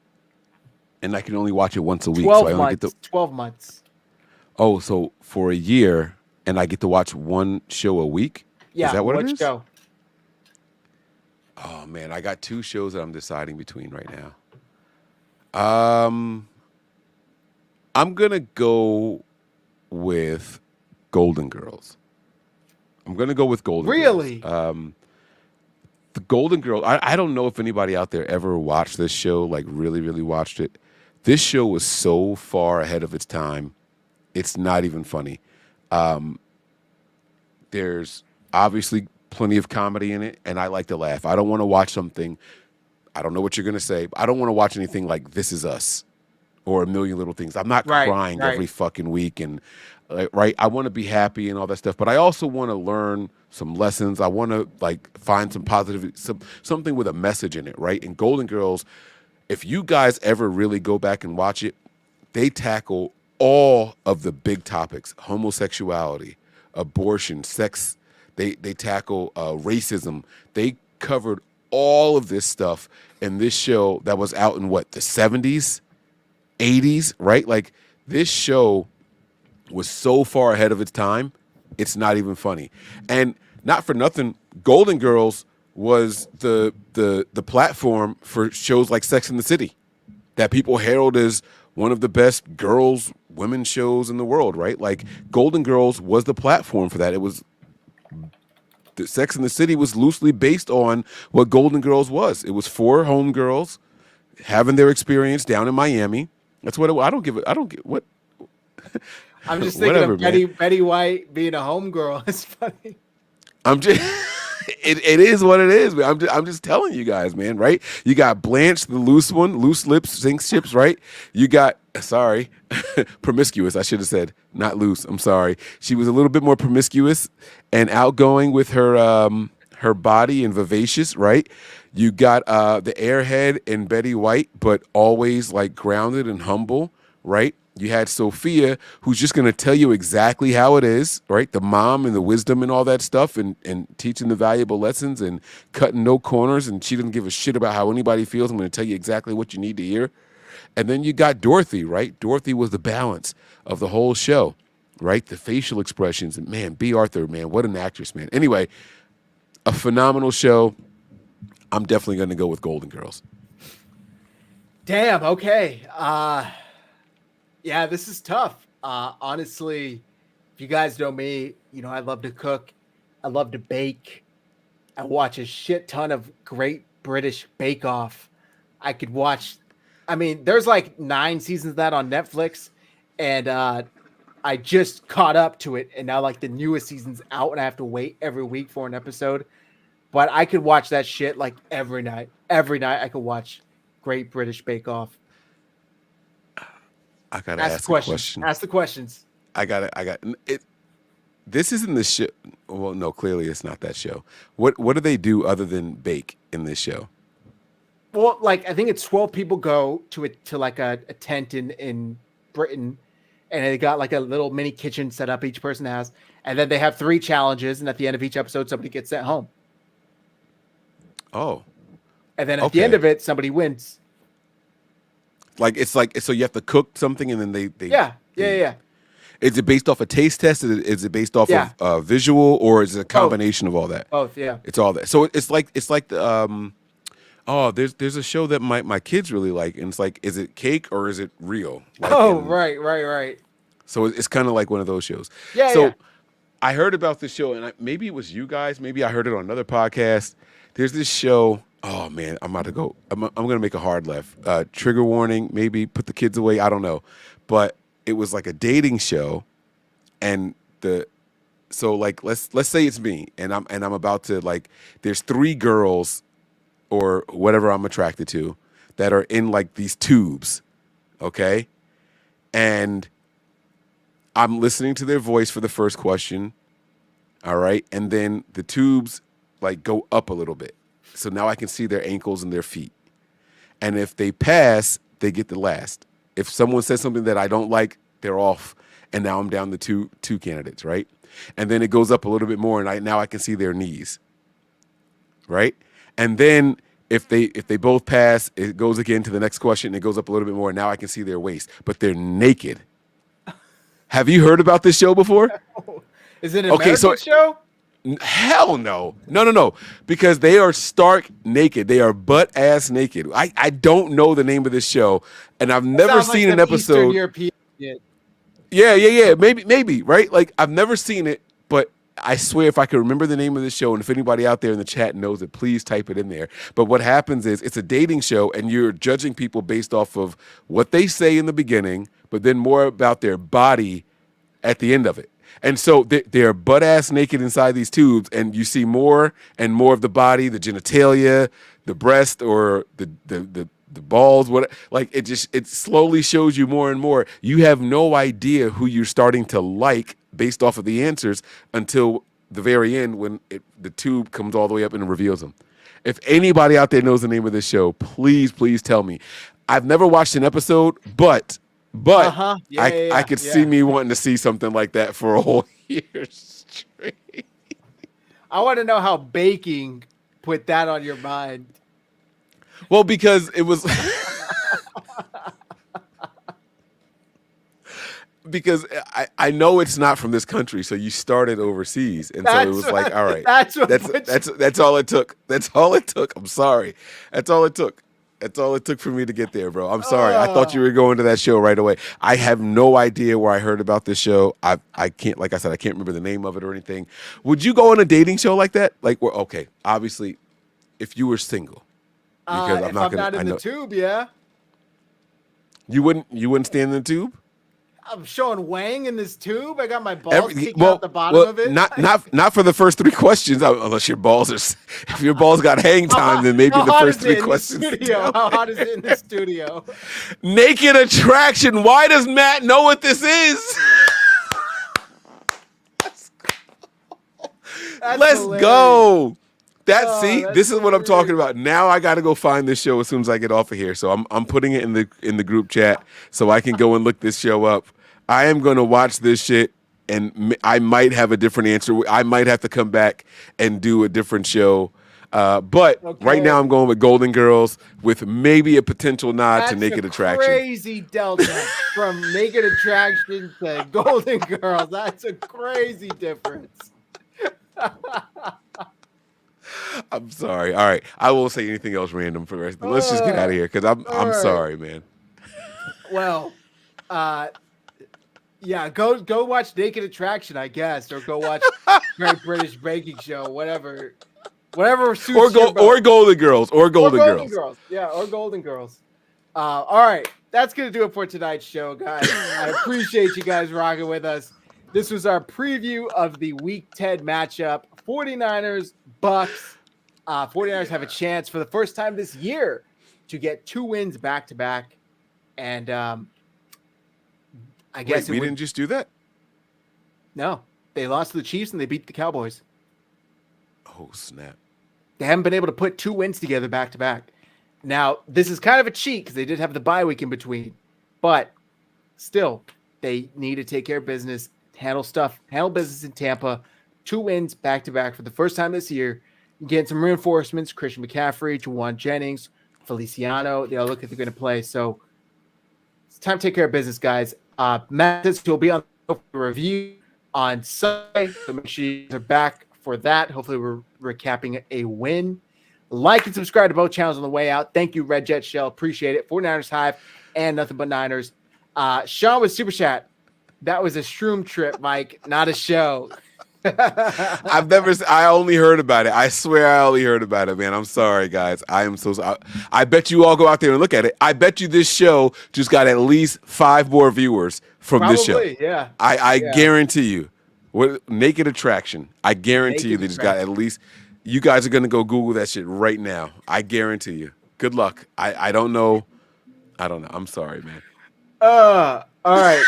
and I can only watch it once a week. 12 so I only months. 12 months. Oh, so for a year, and I get to watch one show a week? Yeah, is that what it is? Show? Oh, man, I got 2 shows that I'm deciding between right now. I'm going to go with Golden Girls. Really? The Golden Girls, I don't know if anybody out there ever watched this show, like really, really watched it. This show was so far ahead of its time. It's not even funny. There's obviously plenty of comedy in it, and I like to laugh. I don't want to watch something. I don't know what you're gonna say. But I don't want to watch anything like This Is Us or A Million Little Things. I'm not crying every fucking week, and right. I want to be happy and all that stuff, but I also want to learn some lessons. I want to like find some positive, something with a message in it, right? And Golden Girls, if you guys ever really go back and watch it, they tackle all of the big topics: homosexuality, abortion, sex. They tackle racism. They covered all of this stuff in this show that was out in what, the 70s, 80s, right? Like this show was so far ahead of its time, it's not even funny. And not for nothing, Golden Girls was the platform for shows like Sex and the City that people herald as one of the best women shows in the world, right? Like Golden Girls was the platform for that. It was Sex and the City was loosely based on what Golden Girls was. It was 4 homegirls having their experience down in Miami. That's what I don't get what. I'm just thinking of Betty White being a homegirl. It's funny. I'm just it is what it is, man. I'm just telling you guys, man, right? You got Blanche, the loose lips, sinks ships, right? You got promiscuous, I should have said, not loose. I'm sorry. She was a little bit more promiscuous and outgoing with her body and vivacious, right? You got the airhead in Betty White, but always like grounded and humble, right? You had Sophia, who's just going to tell you exactly how it is, right? The mom and the wisdom and all that stuff, and teaching the valuable lessons and cutting no corners, and she doesn't give a shit about how anybody feels. I'm going to tell you exactly what you need to hear. And then you got Dorothy, right? Dorothy was the balance of the whole show, right? The facial expressions. And man, B. Arthur, man, what an actress, man. Anyway, a phenomenal show. I'm definitely going to go with Golden Girls. Damn, okay. Yeah, this is tough. Honestly, if you guys know me, you know I love to cook. I love to bake. I watch a shit ton of Great British Bake Off. I could watch, I mean, there's like 9 seasons of that on Netflix, and I just caught up to it, and now like the newest season's out, and I have to wait every week for an episode. But I could watch that shit like every night. Every night I could watch Great British Bake Off. I gotta ask a question. Ask the questions. I got it. This isn't the show. Well, no, clearly it's not that show. What do they do other than bake in this show? Well, like I think it's 12 people go to like a tent in Britain, and they got like a little mini kitchen set up each person has, and then they have 3 challenges, and at the end of each episode, somebody gets sent home. Oh. And then at the end of it, somebody wins. It's like so you have to cook something and then they Yeah. Is it based off a taste test? Is it based off of visual, or is it a combination of all that? Both, yeah. It's all that. So it's like the there's a show that my kids really like, and it's like, is it cake or is it real? Like right. So it's kind of like one of those shows. Yeah. So I heard about this show, and maybe it was you guys. Maybe I heard it on another podcast. There's this show. Oh man, I'm about to go. I'm gonna make a hard left. Trigger warning. Maybe put the kids away. I don't know, but it was like a dating show, and so like let's say it's me, and I'm about to like. There's 3 girls, or whatever I'm attracted to, that are in like these tubes, okay, and I'm listening to their voice for the first question, all right, and then the tubes like go up a little bit. So now I can see their ankles and their feet. And if they pass, they get the last. If someone says something that I don't like, they're off. And now I'm down to two candidates, right? And then it goes up a little bit more, and now I can see their knees, right? And then if they both pass, it goes again to the next question. It goes up a little bit more, and now I can see their waist. But they're naked. Have you heard about this show before? Is it an American show? Hell no. No. Because they are stark naked. They are butt ass naked. I don't know the name of this show, and I've never seen like an episode. Eastern European. Yeah. Maybe, right? Like I've never seen it, but I swear if I could remember the name of the show, and if anybody out there in the chat knows it, please type it in there. But what happens is it's a dating show, and you're judging people based off of what they say in the beginning, but then more about their body at the end of it. And so they're butt ass naked inside these tubes, and you see more and more of the body, the genitalia, the breast, or the balls. What like it slowly shows you more and more. You have no idea who you're starting to like based off of the answers until the very end when the tube comes all the way up and reveals them. If anybody out there knows the name of this show, please tell me. I've never watched an episode, but I could see me wanting to see something like that for a whole year straight. I want to know how baking put that on your mind. Well, because it was because I know it's not from this country, so you started overseas, and so it was like, all right, that's all it took. That's all it took. I'm sorry, that's all it took. That's all it took for me to get there, bro. I'm sorry. I thought you were going to that show right away. I have no idea where I heard about this show. I can't, like I said, I can't remember the name of it or anything. Would you go on a dating show like that? Like, well, okay, obviously, if you were single, because I'm not in the tube, yeah. You wouldn't stand in the tube? I'm showing Wang in this tube. I got my balls sticking out the bottom of it. Not for the first three questions, unless your balls are. If your balls got hang time, then maybe the first three questions. How hot is it in the studio? Naked Attraction. Why does Matt know what this is? Let's go. This is what I'm talking about. Now I got to go find this show as soon as I get off of here. So I'm putting it in the group chat so I can go and look this show up. I am going to watch this shit, and I might have a different answer. I might have to come back and do a different show. But right now I'm going with Golden Girls with maybe a potential nod to Naked Attraction. Crazy delta from Naked Attraction to Golden Girls. That's a crazy difference. I'm sorry. All right. I won't say anything else random for the rest. Let's just get out of here because I'm sorry, man. Well, yeah, go watch Naked Attraction, I guess, or go watch Great British Baking Show, whatever suits or Golden Girls, or Golden Girls. Yeah, or Golden Girls. All right, that's gonna do it for tonight's show, guys. I appreciate you guys rocking with us. This was our preview of the Week 10 matchup. 49ers, Bucks. 49ers have a chance for the first time this year to get 2 wins back-to-back. And I guess we didn't just do that? No. They lost to the Chiefs and they beat the Cowboys. Oh, snap. They haven't been able to put 2 wins together back-to-back. Now, this is kind of a cheat because they did have the bye week in between. But still, they need to take care of business, handle business in Tampa. 2 wins back-to-back for the first time this year. Getting some reinforcements, Christian McCaffrey, Juwan Jennings, Feliciano. They all look like they're going to play. So it's time to take care of business, guys. Matt will be on the review on Sunday. So make sure you are back for that. Hopefully we're recapping a win. Like and subscribe to both channels on the way out. Thank you, Red Jet Shell. Appreciate it. 49ers Hive and Nothing But Niners. Sean with Super Chat. That was a shroom trip, Mike, not a show. I only heard about it. I swear I only heard about it, man. I'm sorry, guys. I am so sorry. I bet you all go out there and look at it. I bet you this show just got at least 5 more viewers from this show. Yeah. I guarantee you. Naked Attraction. I guarantee you they just got at least. You guys are going to go Google that shit right now. I guarantee you. Good luck. I don't know. I don't know. I'm sorry, man. All right.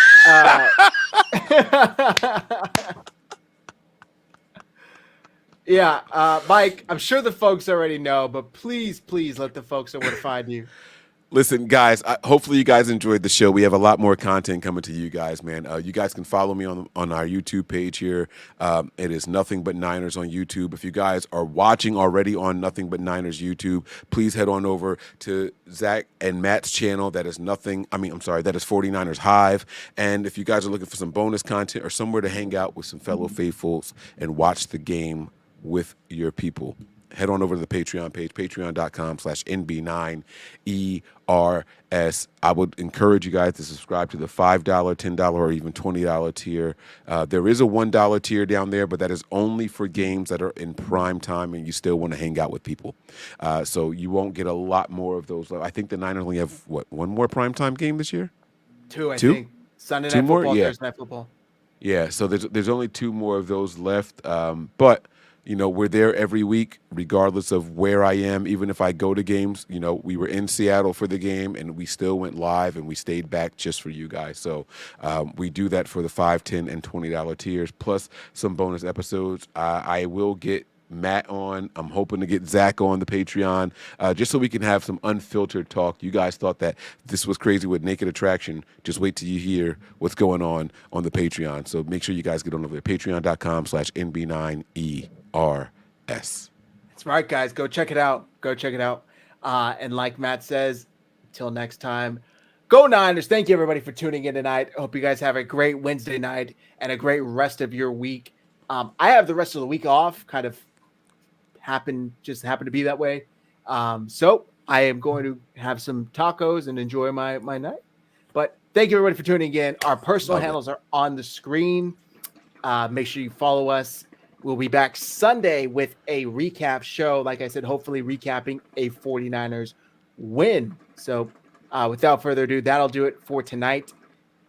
Yeah, Mike, I'm sure the folks already know, but please let the folks know where to find you. Listen, guys, hopefully you guys enjoyed the show. We have a lot more content coming to you guys, man. You guys can follow me on our YouTube page here. It is Nothing But Niners on YouTube. If you guys are watching already on Nothing But Niners YouTube, please head on over to Zach and Matt's channel. That is 49ers Hive. And if you guys are looking for some bonus content or somewhere to hang out with some fellow faithfuls and watch the game with your people, head on over to the Patreon page, patreon.com/NB9ERS. I would encourage you guys to subscribe to the $5, $10, or even $20 tier. There is a $1 tier down there, but that is only for games that are in prime time and you still want to hang out with people. So you won't get a lot more of those. I think the Niners only have, one more prime time game this year? 2, I think. Sunday night football, Thursday night football. Yeah, so there's only 2 more of those left, but we're there every week, regardless of where I am. Even if I go to games, we were in Seattle for the game, and we still went live, and we stayed back just for you guys. So we do that for the $5, $10, and $20 tiers, plus some bonus episodes. I will get Matt on. I'm hoping to get Zach on the Patreon, just so we can have some unfiltered talk. You guys thought that this was crazy with Naked Attraction. Just wait till you hear what's going on the Patreon. So make sure you guys get on over there, patreon.com/NB9ERS. That's right, guys. Go check it out. And like Matt says, until next time, go Niners. Thank you, everybody, for tuning in tonight. I hope you guys have a great Wednesday night and a great rest of your week. I have the rest of the week off, kind of happened to be that way. So I am going to have some tacos and enjoy my night. But thank you, everybody, for tuning in. Our personal handles are on the screen. Make sure you follow us. We'll be back Sunday with a recap show. Like I said, hopefully recapping a 49ers win. So without further ado, that'll do it for tonight.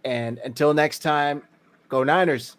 And until next time, go Niners.